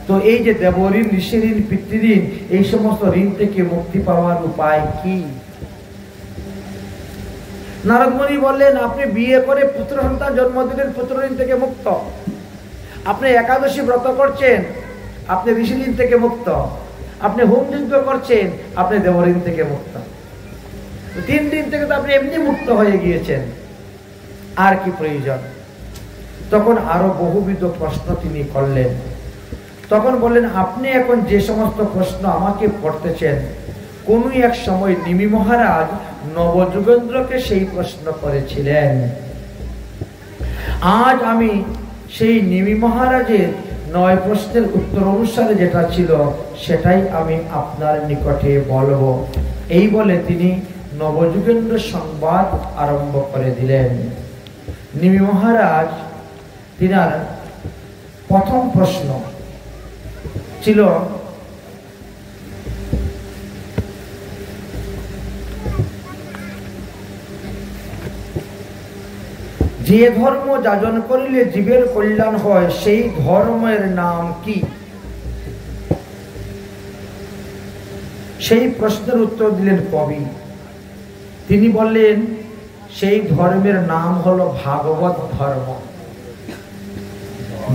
তো এই যে দেবঋণ, ঋষি ঋণ, পিতৃঋণ, এই সমস্ত ঋণ থেকে মুক্তি পাওয়ার উপায় কি? নারদ মুনি বললেন, আপনি বিয়ে করে পুত্র সন্তান জন্ম দিলেন, পুত্র ঋণ থেকে মুক্ত। আপনি একাদশী ব্রত করছেন, আপনি ঋষি ঋণ থেকে মুক্ত। আপনি হোম যজ্ঞ করছেন, আপনি দেবঋণ থেকে মুক্ত। 3 দিন থেকে তো আপনি এমনি মুক্ত হয়ে গিয়েছেন, আর কি প্রয়োজন? তখন আরো বহুবিধ প্রশ্ন তিনি করলেন। তখন বললেন, আপনি এখন যে সমস্ত প্রশ্ন আমাকে করতেছেন, কোন এক সময় নিমি মহারাজ নবযুগেন্দ্রকে সেই প্রশ্ন করেছিলেন। আজ আমি সেই নিমি মহারাজের 9 প্রশ্নের উত্তর অনুসারে যেটা ছিল সেটাই আমি আপনার নিকটে বলবো। এই বলে তিনি নবযুগেন্দ্র সংবাদ আরম্ভ করে দিলেন। নিমি মহারাজ তিনার প্রথম প্রশ্ন ছিল, যে ধর্ম যাজন করিলে জীবের কল্যাণ হয়, সেই ধর্মের নাম কি? সেই প্রশ্নের উত্তর দিলেন কবি। তিনি বললেন, সেই ধর্মের নাম হলো ভাগবত ধর্ম।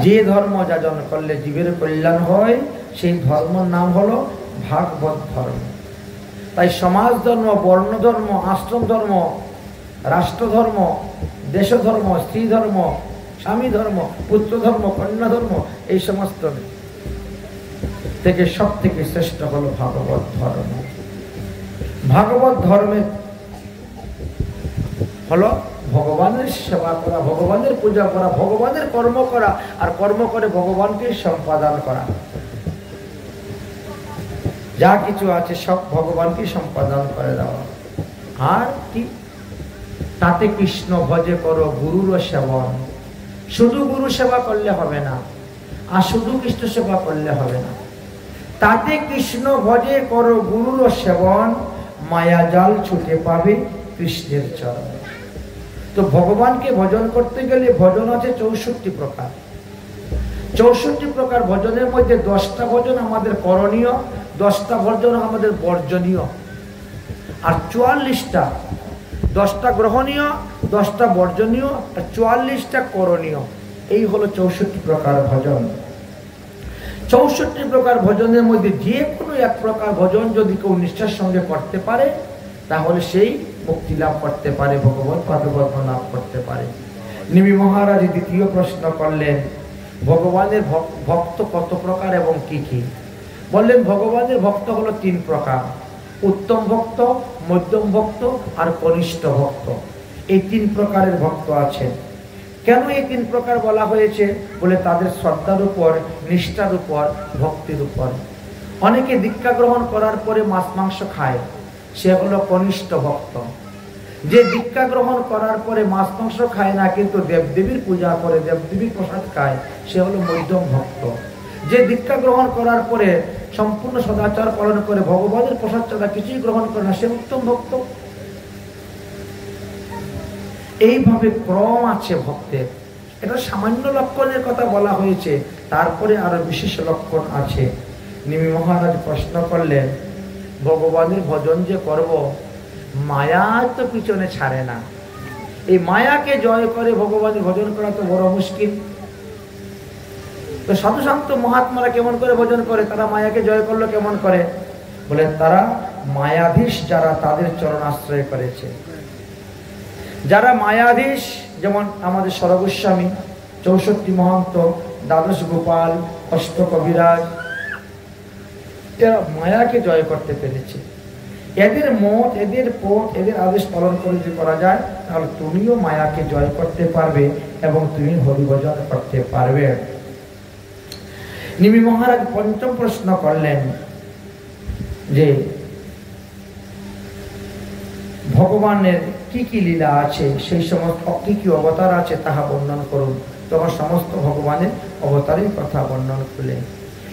যে ধর্ম যাজন করলে জীবের কল্যাণ হয়, সেই ধর্মের নাম হলো ভাগবত ধর্ম। তাই সমাজ ধর্ম, বর্ণ ধর্ম, আশ্রম ধর্ম, রাষ্ট্র ধর্ম, দেশ ধর্ম, স্ত্রী ধর্ম, স্বামী ধর্ম, পুত্র ধর্ম, কন্যা ধর্ম, এই সমস্ত থেকে সব থেকে শ্রেষ্ঠ হলো ভাগবত ধর্ম। ভাগবত ধর্মের হলো ভগবানের সেবা করা, ভগবানের পূজা করা, ভগবানের কর্ম করা, আর কর্ম করে ভগবানকে সম্পাদন করা। যা কিছু আছে সব ভগবানকে সম্পাদন করে দেওয়া। আর কি? তাতে কৃষ্ণ ভজে করো গুরুর সেবন। শুধু গুরু সেবা করলে হবে না, আর শুধু কৃষ্ণ সেবা করলে হবে না। তাতে কৃষ্ণ ভজে করো গুরুর সেবন, মায়া জাল ছুটে পাবে কৃষ্ণের চরণ। তো ভগবানকে ভজন করতে গেলে ভজন আছে 64 প্রকার। 64 প্রকার ভজনের মধ্যে 10টা ভজন আমাদের করণীয়, 10টা ভজন আমাদের বর্জনীয়, আর 44টা, 10টা গ্রহণীয়, 10টা বর্জনীয়, আর 44টা করণীয়। এই হলো 64 প্রকার ভজন। 64 প্রকার ভজনের মধ্যে যে কোনো এক প্রকার ভজন যদি কেউ নিষ্ঠার সঙ্গে করতে পারে, তাহলে সেই মুক্তি লাভ করতে পারে, ভগবত পাদপদ্ম লাভ করতে পারে। নিমি মহারাজ দ্বিতীয় প্রশ্ন করলেন, ভগবানের ভক্ত কত প্রকার এবং কি কি? বললেন ভগবানের ভক্ত হলো 3 প্রকার, উত্তম ভক্ত, মধ্যম ভক্ত আর কনিষ্ঠ ভক্ত। এই 3 প্রকারের ভক্ত আছেন। কেন এই 3 প্রকার বলা হয়েছে? বলে তাদের শ্রদ্ধার উপর, নিষ্ঠার উপর, ভক্তির উপর। অনেকে দীক্ষা গ্রহণ করার পরে মাছ মাংস খায়, সে হলো কনিষ্ঠ ভক্ত। যে দীক্ষা গ্রহণ করার পরে মাছ মাংস খায় না, কিন্তু দেবদেবীর পূজা করে, দেবদেবীর প্রসাদ খায়, সে হলো মধ্যম ভক্ত। যে দীক্ষা গ্রহণ করার পরে সম্পূর্ণ সদাচার পালন করে, ভগবানের প্রসাদ ছাড়া কিছুই গ্রহণ করে না, সে উত্তম ভক্ত। এইভাবে ক্রম আছে ভক্তের। এটা সামান্য লক্ষণের কথা বলা হয়েছে, তারপরে আরো বিশেষ লক্ষণ আছে। নিমি মহারাজ প্রশ্ন করলেন, ভগবানের ভজন যে করব, মায়া তো পিছনে ছাড়ে না। এই মায়াকে জয় করে ভগবানের ভজন করা তো বড় মুশকিল। তো সাধু সন্ত মহাত্মারা কেমন করে ভজন করে? তারা মায়াকে জয় করলো কেমন করে? বলে তারা মায়াধীশ যারা, তাদের চরণ আশ্রয় করেছে। যারা মায়াধীশ, যেমন আমাদের সরগোস্বামী, 64 মহন্ত, দ্বাদশ গোপাল, অষ্ট কবিরাজ, এরা মায়াকে জয় করতে পেরেছে। এদের মত, এদের পথ, এদের আদেশ পালন করে যদি করা যায়, তাহলে তুমিও মায়াকে জয় করতে পারবে এবং তুমি হরিভজন করতে পারবে। নিমি মহারাজ পঞ্চম প্রশ্ন করলেন যে ভগবানের কি কি লীলা আছে, সেই সমস্ত কি কি অবতার আছে তাহা বর্ণন করুন। তখন সমস্ত ভগবানের অবতারের কথা বর্ণন করলেন।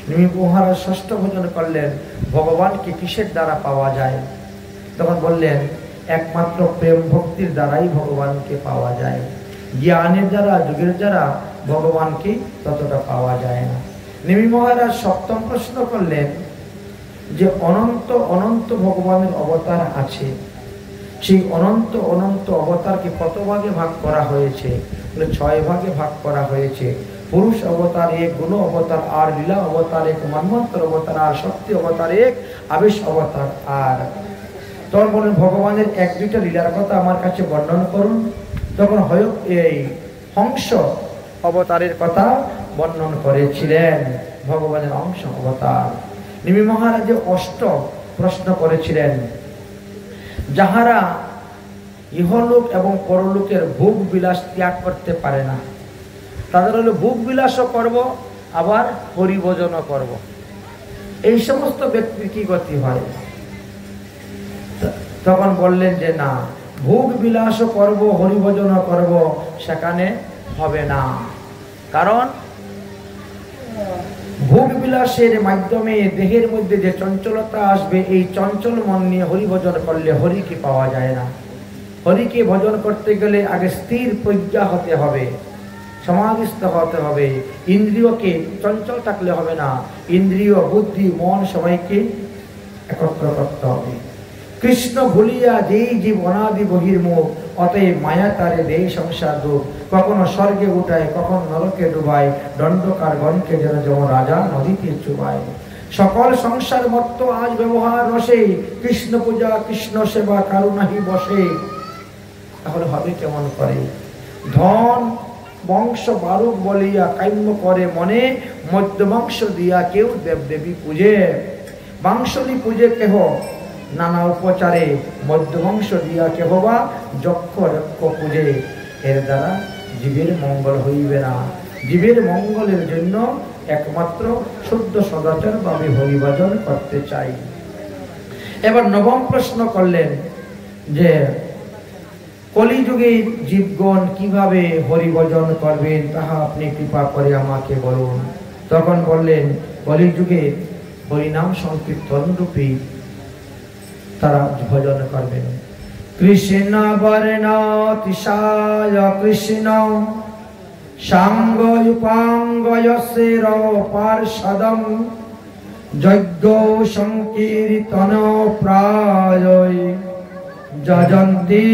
নিমি মহারাজ ষষ্ঠ ভজন করলেন, ভগবানকে কিসের দ্বারা পাওয়া যায়? তখন বললেন, একমাত্র প্রেম ভক্তির দ্বারাই ভগবানকে পাওয়া যায়। জ্ঞানের দ্বারা, যুগের দ্বারা ভগবানকে ততটা পাওয়া যায় না। নিমি মহারাজ সপ্তম প্রশ্ন করলেন যে অনন্ত অনন্ত ভগবানের অবতার আছে, সেই অনন্ত অনন্ত অবতারকে কত ভাগে ভাগ করা হয়েছে? বলে 6 ভাগে ভাগ করা হয়েছে। পুরুষ অবতার 1, গুণ অবতার আর, লীলা অবতার 1, মন্বন্তর অবতার আর, শক্তি অবতার 1, আবেশ অবতার আর। তখন বলেন ভগবানের 1-2টা লীলার কথা আমার কাছে বর্ণন করুন। তখন এই হংস অবতারের কথা বর্ণন করেছিলেন, ভগবানের হংস অবতার। নিমি মহারাজ অষ্ট প্রশ্ন করেছিলেন, যাহারা ইহলোক এবং পরলোকের ভোগ বিলাস ত্যাগ করতে পারে না, তাদের হলো ভোগ বিলাসও করব, আবার হরিভজনও করব। এই সমস্ত ব্যক্তির কি গতি হয়? তখন বললেন যে না, ভোগ বিলাসও করব, হরিভজনও করব, সেখানে হবে না। কারণ ভোগ বিলাসের মাধ্যমে দেহের মধ্যে যে চঞ্চলতা আসবে, এই চঞ্চল মন নিয়ে হরিভজন করলে হরিকে পাওয়া যায় না। হরিকে ভজন করতে গেলে আগে স্থির প্রজ্ঞা হতে হবে, সমাধিস্থ হতে হবে। ইন্দ্রিয়কে চঞ্চল থাকলে হবে না, ইন্দ্রিয়, বুদ্ধি, মন সবাইকে একত্র করতে হবে। কৃষ্ণ ভুলিয়া যেই জীব অনাদি বহির্মুখ, অতএব মায়া তারে দেই সংসার দুঃখ। কখনো স্বর্গে উঠায়, কখনো নরকে ডুবায়, দণ্ডকার গণকে যেন যেমন রাজা নদীতে চুবায়। সকল সংসার মত্ত আজ ব্যবহার রসে, কৃষ্ণ পূজা কৃষ্ণ সেবা কারুনাহি বসে। তাহলে হবে কেমন করে? ধন বংশ বারুক বলিয়া কাম্য করে মনে, মধ্য বংশ দিয়া কেউ দেবদেবী পূজে। বাংশলি পূজে কেহ নানা উপচারে মধ্যবংশ দিয়া কেহবা যক্ষ রক্ষ পূজে, এর দ্বারা জীবের মঙ্গল হইবে না। জীবের মঙ্গলের জন্য একমাত্র শুদ্ধ সদাচার ভাবে হরিভজন করতে চাই। এবার নবম প্রশ্ন করলেন যে কলিযুগে জীবগণ কিভাবে হরিভজন করবেন, তাহা আপনি কৃপা করে আমাকে বলুন। তখন বললেন কলিযুগে হরিনাম সংকীর্তন রূপী তারা ভজন করবেন। কৃষ্ণ বর্ণ তিশায় কৃষ্ণ সাঙ্গ উপাঙ্গয়সের পার্ষদম যজ্ঞ সংকীর্তন প্রায় যজন্তি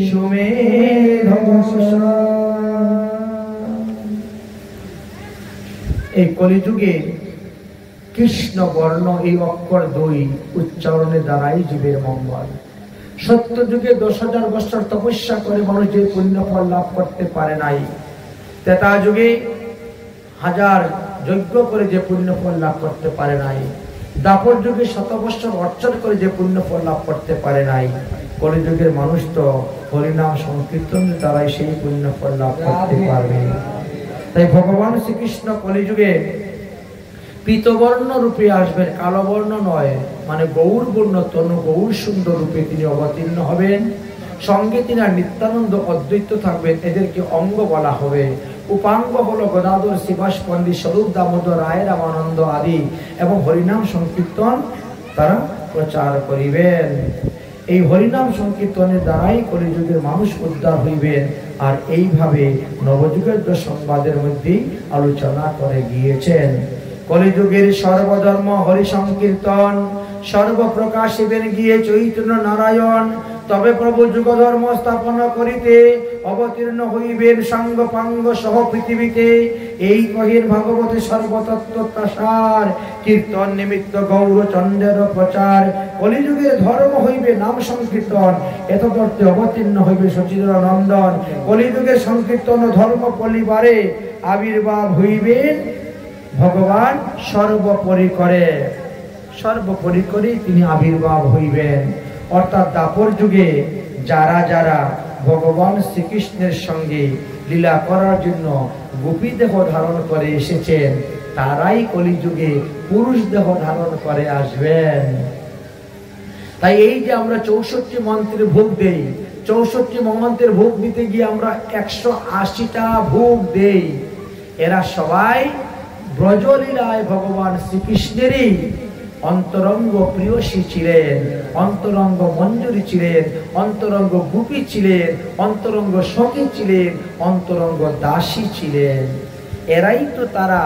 সুমেধসা। এই কলিযুগে কৃষ্ণ বর্ণ এই অক্ষর 2 উচ্চারণের দ্বারাই জীবের মঙ্গল। সত্য যুগে 10,000 বছর তপস্যা করে মানুষ যে পুণ্য ফল লাভ করতে পারে নাই, ত্রেতা যুগে 1000 যজ্ঞ করে যে পুণ্য ফল লাভ করতে পারে নাই, দাপর যুগে 100 বছর অর্চন করে যে পুণ্য ফল লাভ করতে পারে নাই, কলিযুগের মানুষ তো হরিনাম সংকীর্তনের দ্বারাই সেই পুণ্য ফল লাভ করতে পারবে। তাই ভগবান শ্রীকৃষ্ণ কলিযুগে পীতবর্ণ রূপে আসবেন, কালো বর্ণ নয়, মানে গৌর বর্ণ তনু গৌর সুন্দর রূপে তিনি অবতীর্ণ হবেন। সঙ্গে তিনি নিত্যানন্দ অদ্বৈত থাকবেন, এদেরকে অঙ্গ বলা হবে। উপাঙ্গ হলো গদাধর, শিবাস পণ্ডিত, স্বরূপ দামোদর, রায়, রামানন্দ আদি, এবং হরিনাম সংকীর্তন তারা প্রচার করিবেন। এই হরিনাম সংকীর্তনের দ্বারাই কলিযুগের মানুষ উদ্ধার হইবেন। আর এইভাবে নবযুগের সংবাদের মধ্যে আলোচনা করে গিয়েছেন। কলিযুগের সর্বধর্ম হরি সংকীর্তন সর্বপ্রকাশিবেন গিয়ে চৈতন্য নারায়ণ। তবে প্রভু যুগ ধর্ম স্থাপন করিতে অবতীর্ণ হইবেন সাঙ্গ পাঙ্গ সহ পৃথিবীতে। এই কহির ভাগবতে সর্বতত্ত্ব প্রসার, কীর্তন নিমিত্ত গৌরচন্দ্রের প্রচার। কলিযুগের ধর্ম হইবে নাম সংকীর্তন, এতদর্থে অবতীর্ণ হইবে সচিদানন্দন। কলিযুগের সংকীর্তন ধর্ম পরিবারে আবির্ভাব হইবেন ভগবান সর্বোপরি করে তিনি আবির্ভাব হইবেন। অর্থাৎ দাপর যুগে যারা যারা ভগবান শ্রীকৃষ্ণের সঙ্গে লীলা করার জন্য গোপী দেহ ধারণ করে এসেছেন, তারাই কলিযুগে পুরুষ দেহ ধারণ করে আসবেন। তাই এই যে আমরা 64 মন্ত্রের ভোগ দেই, 64 মন্ত্রের ভোগ দিতে গিয়ে আমরা 180টা ভোগ দেই, এরা সবাই ব্রজলীলায় ভগবান শ্রীকৃষ্ণেরই অন্তরঙ্গ প্রিয়সী ছিলেন, অন্তরঙ্গ মঞ্জুরি ছিলেন, অন্তরঙ্গ গোপী ছিলেন, অন্তরঙ্গ সখী ছিলেন, অন্তরঙ্গ দাসী ছিলেন। এরাই তো তারা,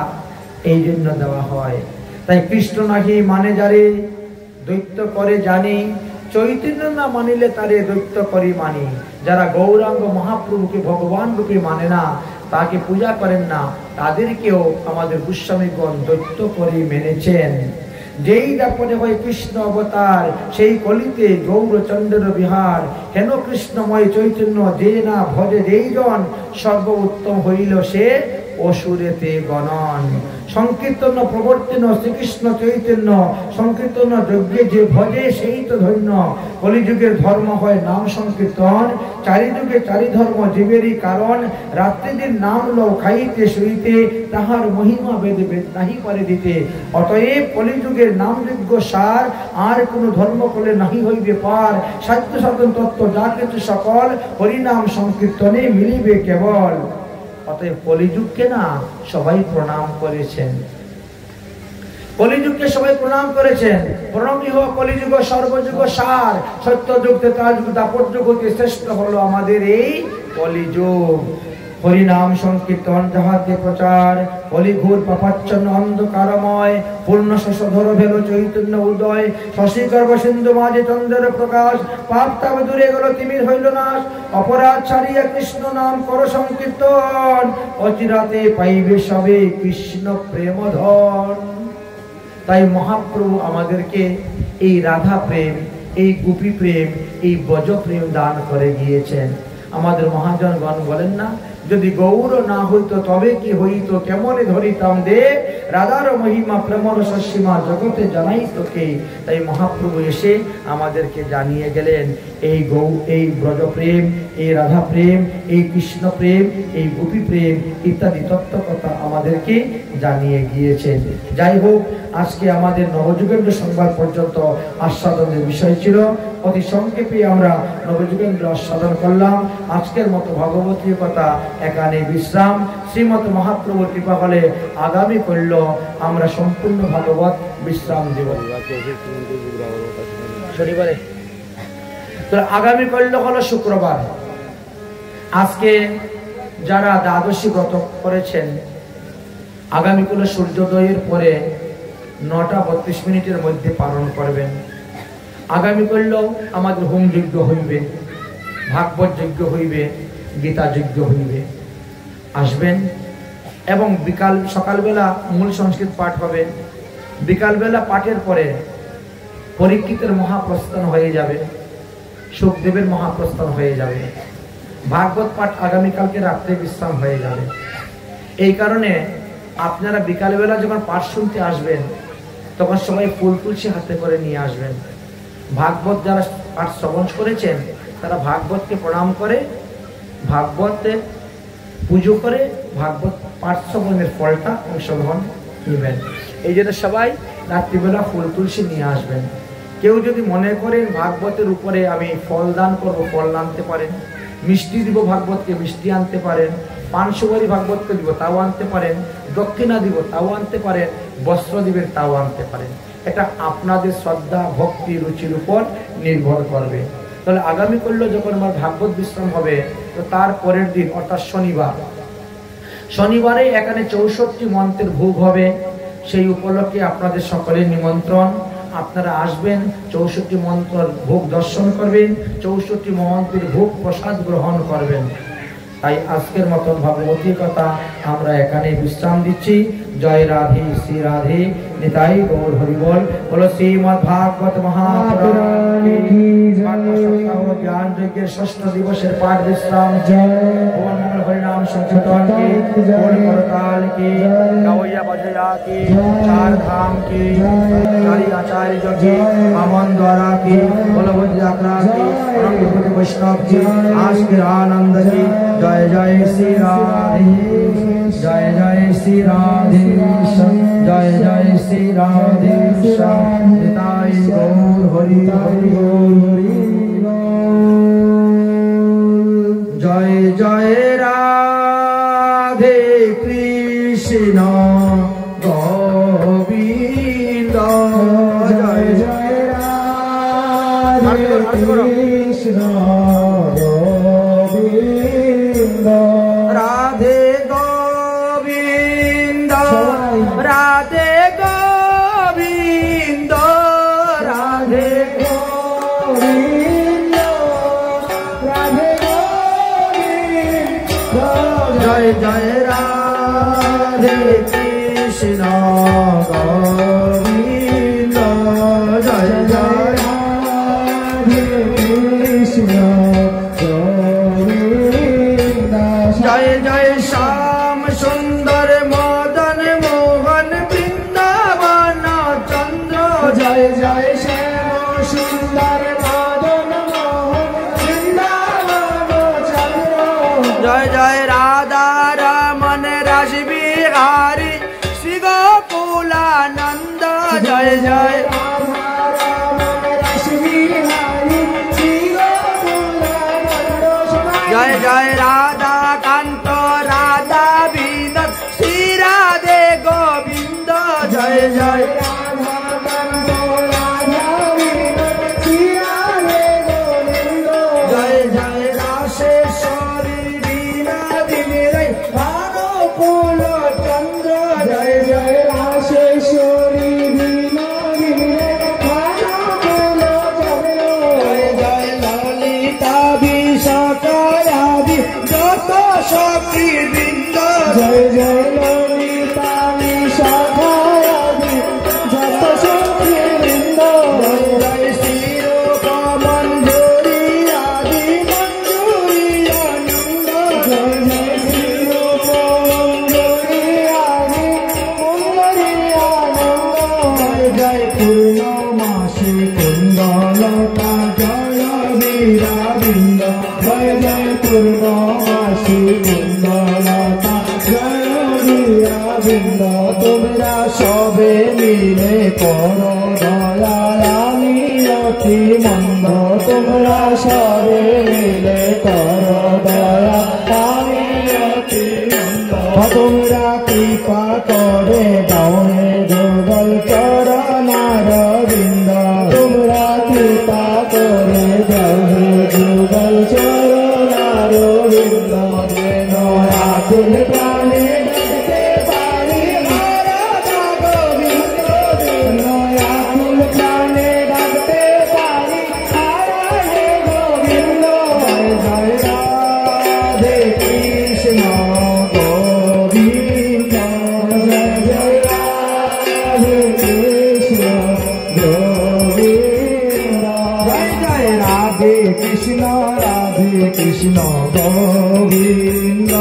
এই জন্য দেওয়া হয়। তাই কৃষ্ণ নাহি মানে যারে দৈত্য করে জানি, চৈতন্য না মানিলে তারে দৈত্য করি মানি। যারা গৌরাঙ্গ মহাপ্রভুকে ভগবান রূপে মানে না, তাকে পূজা করেন না, তাদেরকেও আমাদের গোস্বামীগণ দৈত্য করে মেনেছেন। যেই দাপনে হয় কৃষ্ণ অবতার, সেই কলিতে গৌরচন্দ্রের বিহার। হেন কৃষ্ণময় চৈতন্য যে না ভজে যেই জন, সর্ব উত্তম হইল সে অসুরেতে গণন। সংকীর্তন প্রবর্তন শ্রীকৃষ্ণ চৈতন্য, সংকীর্তন যজ্ঞে যে ভজে সেই তো ধন্য। কলিযুগের ধর্ম হয় নাম সংকীর্তন, চারিযুগে চারি ধর্ম জীবেরই কারণ। রাত্রিদিন নাম লও খাইতে শুইতে, তাহার মহিমা বেদে বেদ নাহি পারে দিতে। অতএব কলিযুগের নামযোগ্য সার, আর কোন ধর্ম কলে নাহি হইবে পার। সাধ্য সাধন তত্ত্ব যা কিছু সকল, হরিনাম সংকীর্তনে মিলিবে কেবল। অতএব কলিযুগকে না সবাই প্রণাম করেছেন, কলিযুগকে সবাই প্রণাম করেছেন। প্রণামী হোক কলিযুগ সর্বযুগ সার, সত্য যুগ ত্রেতা যুগ দাপর যুগ হতে শ্রেষ্ঠ হলো আমাদের এই কলিযুগ। হরিনাম সংকীর্তন যাহাতে প্রচার, কলিঘোর পাপাচ্ছন্ন অন্ধকারময়। পূর্ণ শশধর ভেল চৈতন্য উদয়, শশী গর্ভ সিন্ধু মাঝে চন্দ্রের প্রকাশ। পাপ তাবে দূরে গেল তিমির হইল নাশ, অপরাধ ছাড়িয়া কৃষ্ণ নাম কর সংকীর্তন। অচিরাতে পাইবে সবে কৃষ্ণ প্রেম ধন। তাই মহাপ্রভু আমাদেরকে এই রাধা প্রেম, এই গোপী প্রেম, এই ব্রজ প্রেম দান করে গিয়েছেন। আমাদের মহাজনগণ বলেন না, যদি গৌর না হইতো তবে কি হইতো, কেমনে ধরিতাম দে রাধার মহিমা প্রেমর সসীমা জগতে জানাই তোকে। তাই মহাপ্রভু এসে আমাদেরকে জানিয়ে গেলেন এই ব্রজ প্রেম, এই রাধা প্রেম, এই কৃষ্ণ প্রেম, এই গোপী প্রেম ইত্যাদি তত্ত্ব কথা আমাদেরকে জানিয়ে গিয়েছেন। যাই হোক, আজকে আমাদের নবযুগেন্দ্র সংবাদ পর্যন্ত আস্বাদনের বিষয় ছিল। অতি সংক্ষেপে আমরা নবযুগেন্দ্র আস্বাদন করলাম। আজকের মতো ভগবতী কথা এখানে বিশ্রাম। শ্রীমৎ মহাপ্রভুর কৃপা হলে আগামী করল আমরা সম্পূর্ণ ভাগবত বিশ্রাম দেব শনিবারে। তো আগামী করল হলো শুক্রবার। আজকে যারা দ্বাদশী ব্রত করেছেন, আগামীকাল সূর্যোদয়ের পরে 9:32 মধ্যে পালন করবেন। আগামীকাল আমাদের হোম যজ্ঞ হইবে, ভাগবত যজ্ঞ হইবে, গীতা যজ্ঞ হইবে। আসবেন এবং সকালবেলা মূল সংস্কৃত পাঠ হবে। বিকালবেলা পাঠের পরে পরীক্ষিতের মহাপ্রস্থান হয়ে যাবে, সুখদেবের মহাপ্রস্থান হয়ে যাবে। ভাগবত পাঠ আগামীকালকে রাত্রে বিশ্রাম হয়ে যাবে। এই কারণে আপনারা বিকালবেলা যখন পাঠ শুনতে আসবেন তখন সবাই ফুল তুলসী হাতে করে নিয়ে আসবেন। ভাগবত যারা পাঠ শ্রবণ করেছেন তারা ভাগবতকে প্রণাম করে, ভাগবতে পুজো করে ভাগবত পাঠ শ্রবণের ফলটা অংশগ্রহণ নেবেন। এই জন্য সবাই রাত্রিবেলা ফুল তুলসী নিয়ে আসবেন। কেউ যদি মনে করেন ভাগবতের উপরে আমি ফল দান করবো, ফল আনতে পারেন। মিষ্টি দিব ভাগবতকে, মিষ্টি আনতে পারেন। পান সুপারি ভাগবতকে দিব, তাও আনতে পারেন। দক্ষিণা দিব, তাও আনতে পারেন। বস্ত্র দিবেন, তাও আনতে পারেন। এটা আপনাদের শ্রদ্ধা, ভক্তি, রুচির উপর নির্ভর করবে। তাহলে আগামী করলে যখন আমার ভাগবত বিশ্রাম হবে, তো তার পরের দিন অর্থাৎ শনিবারে এখানে 64 মন্ত্রের ভোগ হবে। সেই উপলক্ষে আপনাদের সকলের নিমন্ত্রণ। আপনারা আসবেন, 64 মন্ত্রের ভোগ দর্শন করবেন, 64 মন্ত্রের ভোগ প্রসাদ গ্রহণ করবেন। তাই আজকের মতন ভগবতী কথা আমরা এখানে বিশ্রাম দিচ্ছি। জয় রাধে, শ্রী রাধে, নিতাই গৌর হরিবল। বলো শ্রীমদ্ ভাগবত মহাপুরাণ জ্ঞান যজ্ঞের 6ষ্ঠ দিবসের পাঠ বিশ্রাম। ভুবন মঙ্গল হরিনাম সংকীর্তন की, करताल की, गवैया बजया की, चार धाम की, चारि आचार्य की, मामन द्वारा की, बलवद यात्रा की, अनंत वैष्णव की, आज के आनंद की। जय जय श्री राधे, जय जय श्री राधे, जय जय श्री राधे, निताई गौर हरि हरि हरि। जय जय राधे कृष्ण गोविंद, जय जय राधे कृष्ण गोविंद, राधे गोविंद, राधे गोविंद, राधे गोविंद, राधे गोविंद। जय जय राधे कृष्ण गोविंद, जय जय राधे कृष्ण गोविंद। जय जय श्याम सुंदर मदन मोहन वृंदावन चंद्र, जय जय श्याम सुंदर मदन मोहन वृंदावन चंद्र। जय जय राधा रमन रस बिहारी श्री गोकुलानंद, जय जय राधा रमन रस बिहारी श्री गोकुलानंद। जय जय राधा कांत राधा बिंदत श्री राधे गोविंद, जय जय राधा कांत राधा बिंदत श्री राधे गोविंद। जय जय रासेश्वरी वीणा दिने भानुकुल चंद्र, जय जय रासेश्वरी वीणा दिने भानुकुल चंद्र। जय जय ललिता विशाखायादि जत शक्ति वृंद, जय जय ललिता विशाखायादि जत शक्ति वृंद। जय जय श्री रूप मंजूरी आदि मंजूरी মিলে করো দয়া আমি অতি মন্দ তোমরা সবে মিলে করো দয়া আমি অতি মন্দ তোমরা কৃপা করে দাও হে যুগল চরণার বৃন্দ তোমরা কৃপা করে দাও হে যুগল চরণার বৃন্দ নয়া কুল প্রাণে ডাকতে পারি রাধা গোবিন্দ নয়া কুল প্রাণে ডাকতে পারি রাধে গোবিন্দ জয় জয় রাধে কৃষ্ণ গোবিন্দ জয় জয় রাধে কৃষ্ণ গোবিন্দ জয় জয় রাধে কৃষ্ণ গোবিন্দ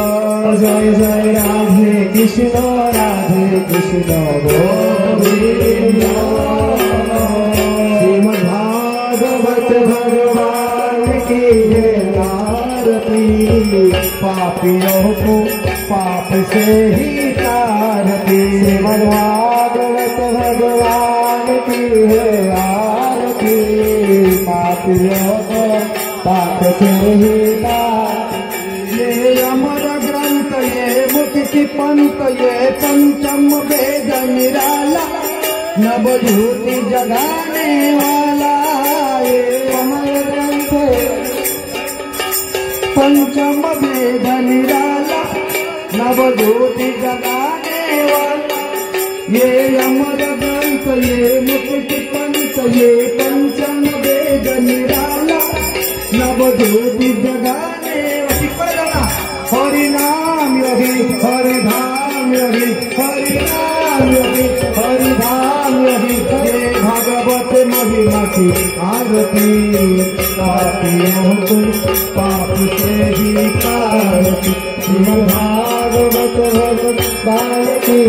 জয় জয় রাধে কৃষ্ণ গোবিন্দ শ্রীমদ্ भागवत भगवान की आरती पापियों को पाप से ही तारती श्रीमद् भागवत भगवान की आरती पापियों को पाप से ही तारती ये अमर ग्रंथ ये मुक्ति पंथ ये पंचम वेद निराला नवज्योति जगाने वाला ये अमर ग्रंथ पंचम वेद निराला नवज्योति जगाने वाला ये अमर ग्रंथ ये मुक्ति पंथ ये पंचम वेद निराला नवज्योति जगाने वाला हरि नाम योगी हरि धाम योगी हरि नाम योगी हरि धाम योगी ये भागवत महिमा की आरती पापियों को पाप से ही तारती श्रीमद् भागवत भगवान की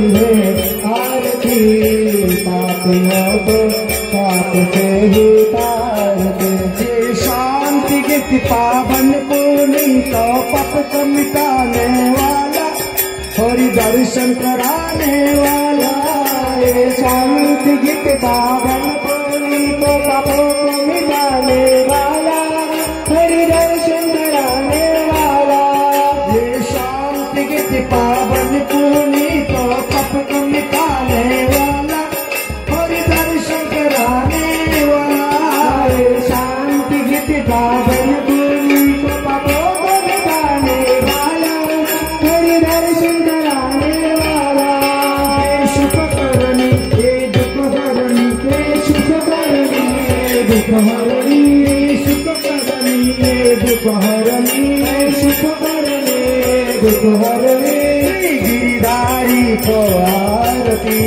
आरती पापियों को पाप से ही तारती शांति के पावन पुनीत पाप को मिटाने वाला हरि दर्शन कराने वाला ये शांति गीत पावन पुनीत पापों को मिटाने वाला हरि दर्शन कराने वाला ये शांति गीत पावन पुनीत पाप को मिटाने वाला हरि दर्शन कराने वाला ये शांति गीत पावन पुनीत पापों को मिटाने वाला हरि दर्शन कराने वाला सुख करनी ये दुख हरनी ये सुख करनी ये दुख हरनी ये सुख करनी ये दुख हरनी ये सुख करनी ये दुख हरनी गिरधारी को आरती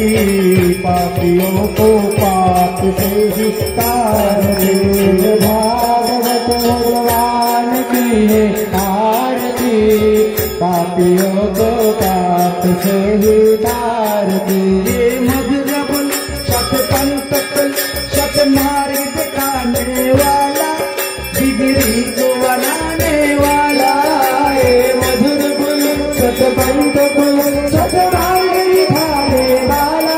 पापियों को पाप से ही तारती भागवत भगवान की आरती पापियों को पाप से ही तारती ये मधुर बोल सत पंत सत मार्ग दिखाने वाला बिगड़ी को बनाने वाला ये मधुर बोल सत पंत सत मार्ग दिखाने वाला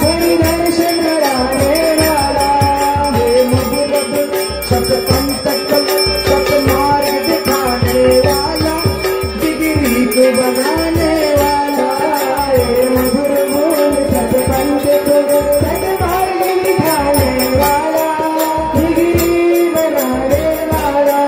हरि दर्शन कराने वाला ये मधुर बोल सत पंत सत मार्ग दिखाने वाला बिगड़ी को बनाने वाला ये मधुर बोल सत पंत सत मार्ग दिखाने वाला बिगड़ी बनाने वाला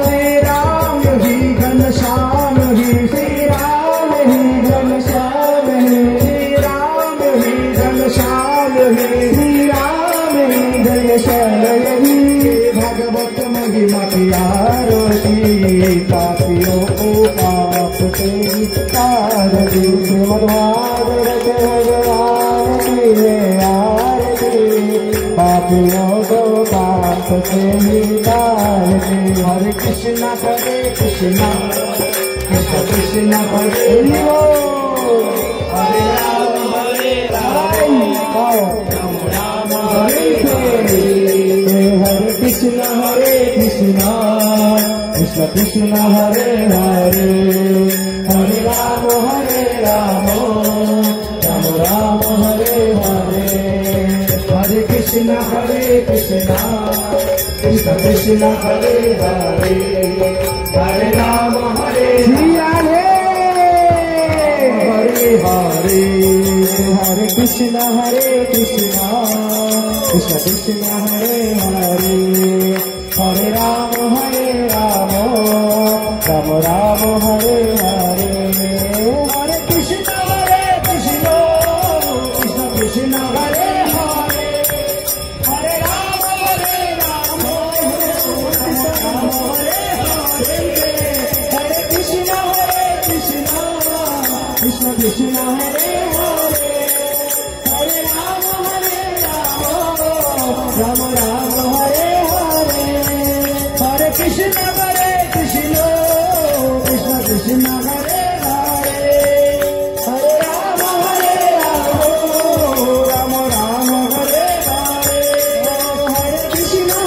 श्री राम ही घनश्याम ही श्री राम ही घनश्याम ही श्री राम ही घनश्याम ही श्री राम ही घनश्याम ही भगवत महिमा की आरती पापियों को पाप से तारती श्रीमद् भागवत भगवान की आरती पापियों को पाप से ही तारती हरे कृष्णा कृष्ण कृष्ण हरे हरे राम राम राम हरे हरे कृष्ण कृष्ण कृष्ण हरे हरे हरे राम राम राम हरे हरे कृष्णा कृष्ण कृष्ण हरे हरे हरे राम हरे हरे हरे हरे हरे कृष्ण कृष्ण कृष्ण हरे हरे हरे राम राम राम हरे हरे हरे कृष्ण कृष्ण कृष्ण हरे हरे हरे राम राम हरे हरे हरे कृष्ण कृष्ण कृष्ण हरे हरे हरे राम राम राम हरे हरे हरे कृष्ण कृष्ण कृष्ण हरे हरे हरे राम राम राम हरे हरे हरे कृष्ण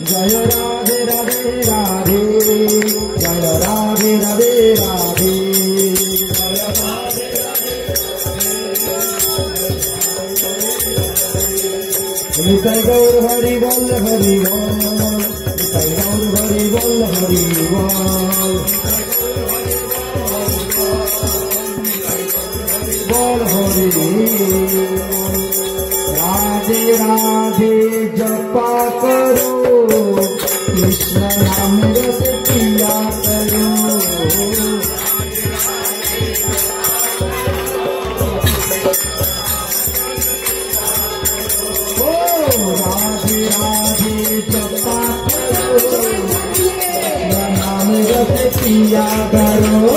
जय राधे राधे राधे जय राधे राधे राधे निताई गौर हरि बोल हरि बोल निताई गौर हरि बोल हरि बोल हरि राधे राधे जपा करो कृष्ण नाम रस पिया करो राधे राधे जपा करो नाम रस पिया करो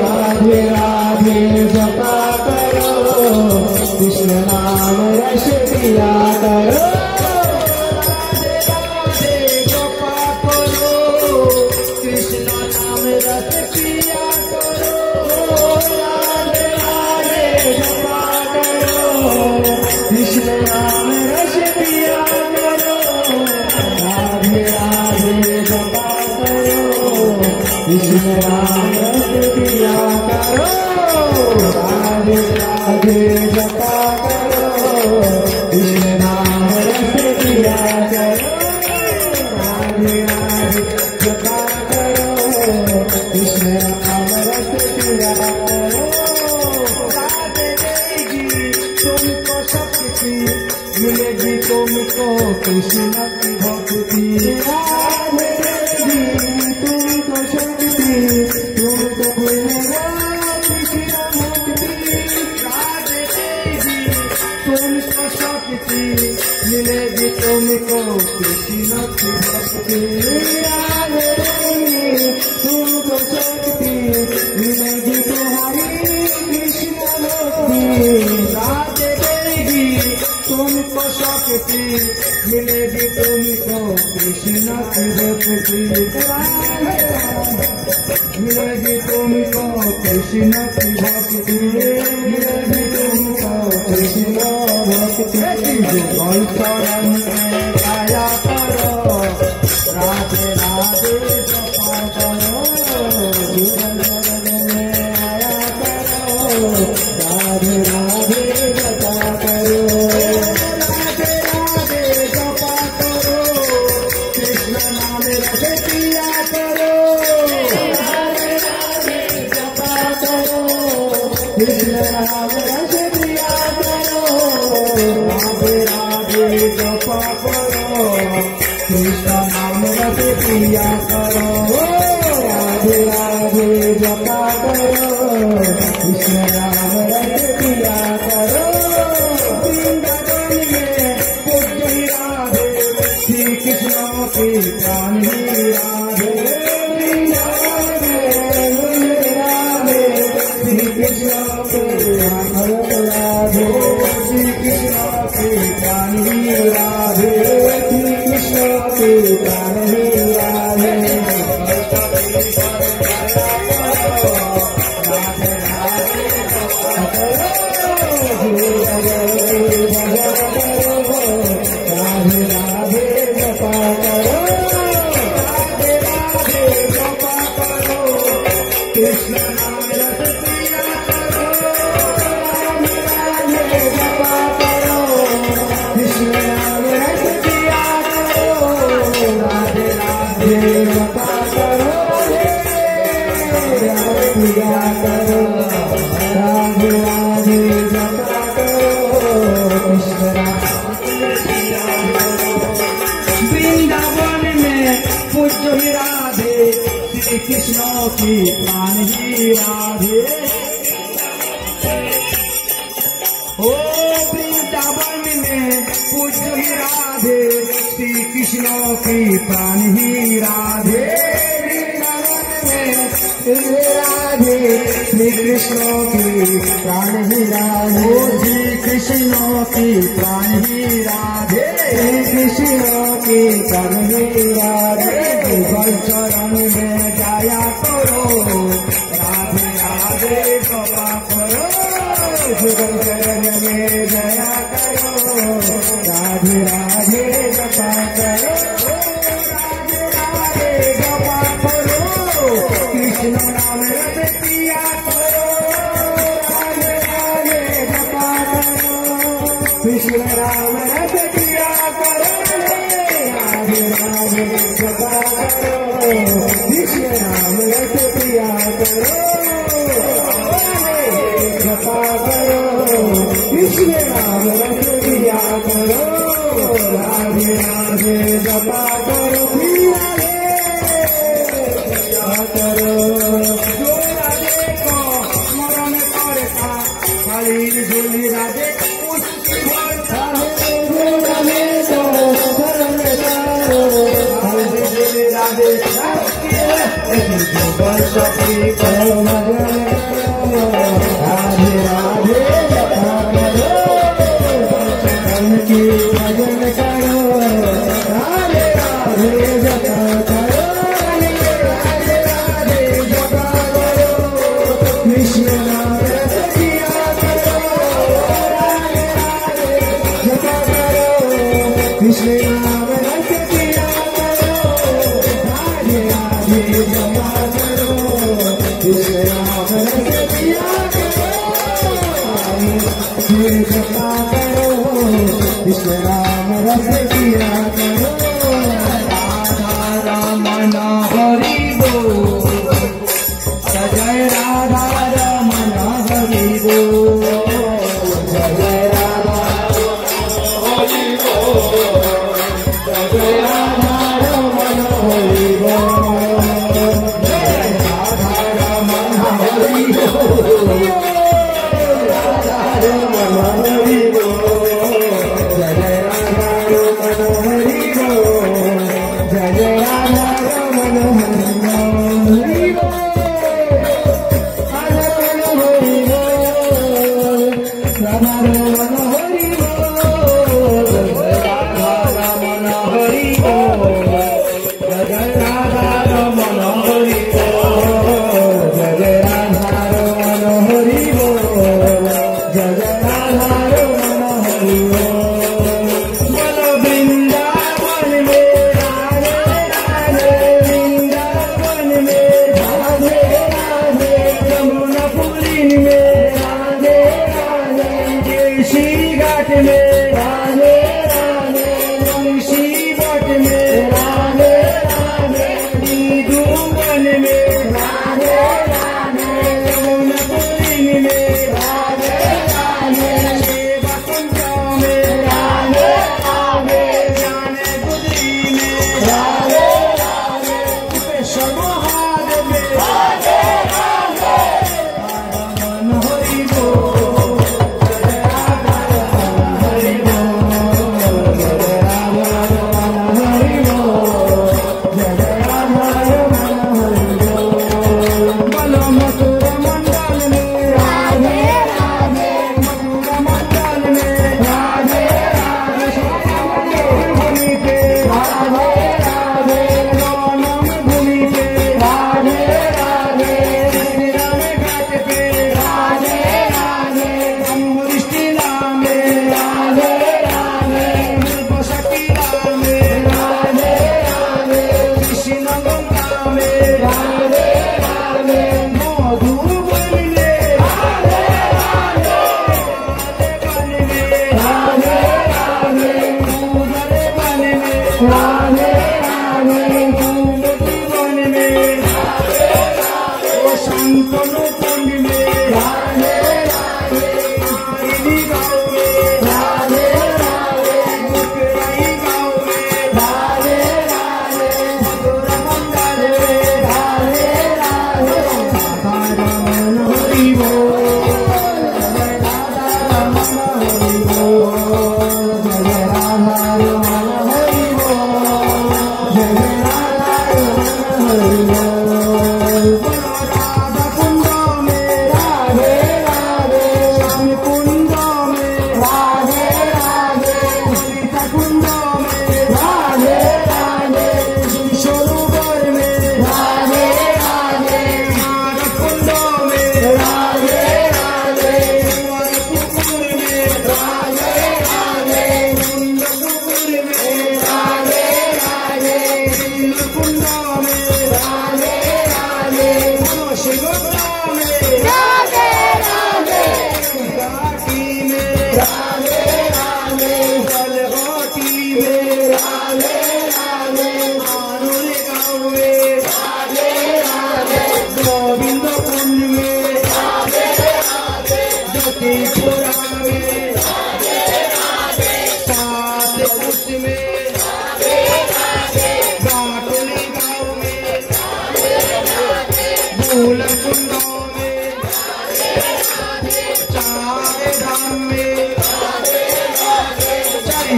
राधे राधे जपा करो कृष्ण नाम रस पिया करो राधे राधे जपा करो कृष्ण नाम रस पिया करो राधे राधे जपा करो कृष्ण नाम रस पिया करो राधे राधे जपा करो कृष्ण नाम रस पिया करो राधे राधे जपा करो कृष्ण नाम रस पिया करो राधे राधे जपा करो कृष्ण नाम रस पिया करो राधे देगी तुमको शक्ति मिलेगी तुमको कृष्ण की भक्ति राधे देगी तुमको शक्ति तुमको मिलेगा कृष्ण भक्ति राधे देगी तुमको शक्ति मिलेगी तुमको कृष्ण की भक्ति राधे देगी तुमको शक्ति मिलेगी तुम्हारी कृष्ण भक्ति राधे देगी तुमको शक्ति मिलेगी तुमको कृष्ण की भक्ति मिलेगी तुमको कृष्ण की भक्ति मिलेगी तुमको कृष्ण भक्ति गौर शरण में गाया करो राधे राधे जपा करो जीवन शरण में आया करो राधे राधे जपा करो राधे राधे जपा करो कृष्ण नाम रस पिया करो राधे राधे जपा करो कृष्ण नाम रस पिया करो राधे राधे जपा करो कृष्ण नाम रस पिया करो राधे राधे जपा करो कृष्ण नाम रस पिया करो वृंदावन में पूज्य राधे श्री कृष्ण की प्राण ही राधे वृंदावन में राधे श्री कृष्ण के राधे श्री कृष्ण के प्राण ही राधे श्री कृष्ण के प्राण ही राधे राधे राधे जपा करो राधे राधे की प्राण ही राधे। ओ वृंदावन में पूज्य ही राधे, श्री कृष्ण की प्राण ही राधे। वृंदावन में राधे, श्री कृष्ण की प्राण ही राधे। श्री कृष्ण की प्राण ही राधे, श्री कृष्ण की प्राण ही राधे। युगल चरण में जाया करो, राधे राधे जपा करो। युगल चरण में जया करो, राधे राधे जपा करो। राधे राधे जपा करो, कृष्ण नाम रट पिया करो। राधे राधे जपा करो, कृष्ण नाम रट पिया करो। राधे राधे जपा करो, कृष्ण नाम रट पिया करो। जपा करो, कृष्ण नाम रट पिया करो। राधे राधे जपा करो, करो। जो राधे को स्मरण करता, खाली झूली राधे उसकी भरता है। राधे को स्मरण करो, खाली झूली राधे बरसती करो, मगन करो। राधे राधे जपा करो, की भजन करो। राधे राधे जपा करो, कृष्ण नाम रट पिया करो। राधे राधे जपा करो, कृष्ण नाम रट पिया करो। राधे राधे जपा करो, कृष्ण नाम रट पिया करो। जपा करो, कृष्ण नाम रट पिया करो। राधा रमन हरि बोल, जय राधा रमन हरि बोल। जय राधा हरि बोल, जय राधा रमन हरि बोल। जय राधा रमन हरि बोल, राधा रमन हरि बोल। जय राधा रमन हरि बोल, जय राधा रमन हरि बोल।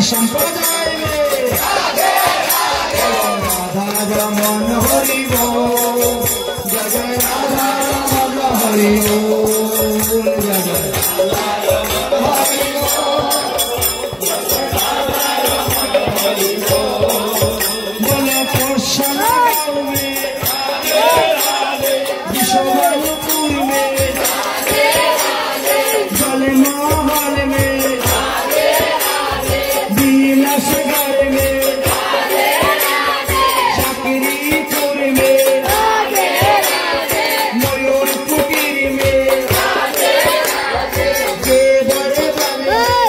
संप्रदाय में राधा रमन हरि बोल जय जय राधा रमन हरि बोल जय जय बोले पोषण में विश्वपुर में जल महल में बिलासगढ़ में चाकरीपुर में मयूर कुटीर में देवरबन में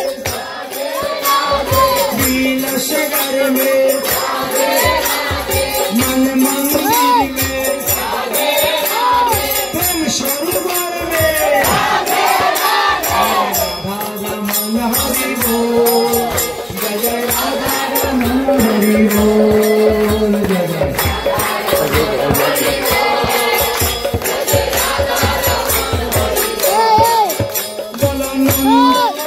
बिलासगढ़ में मन मंदिर में प्रेम सरोवर में राधा रमन हरि बोल जय जय राधा रमन हरि बोल जय जय बोलो नंद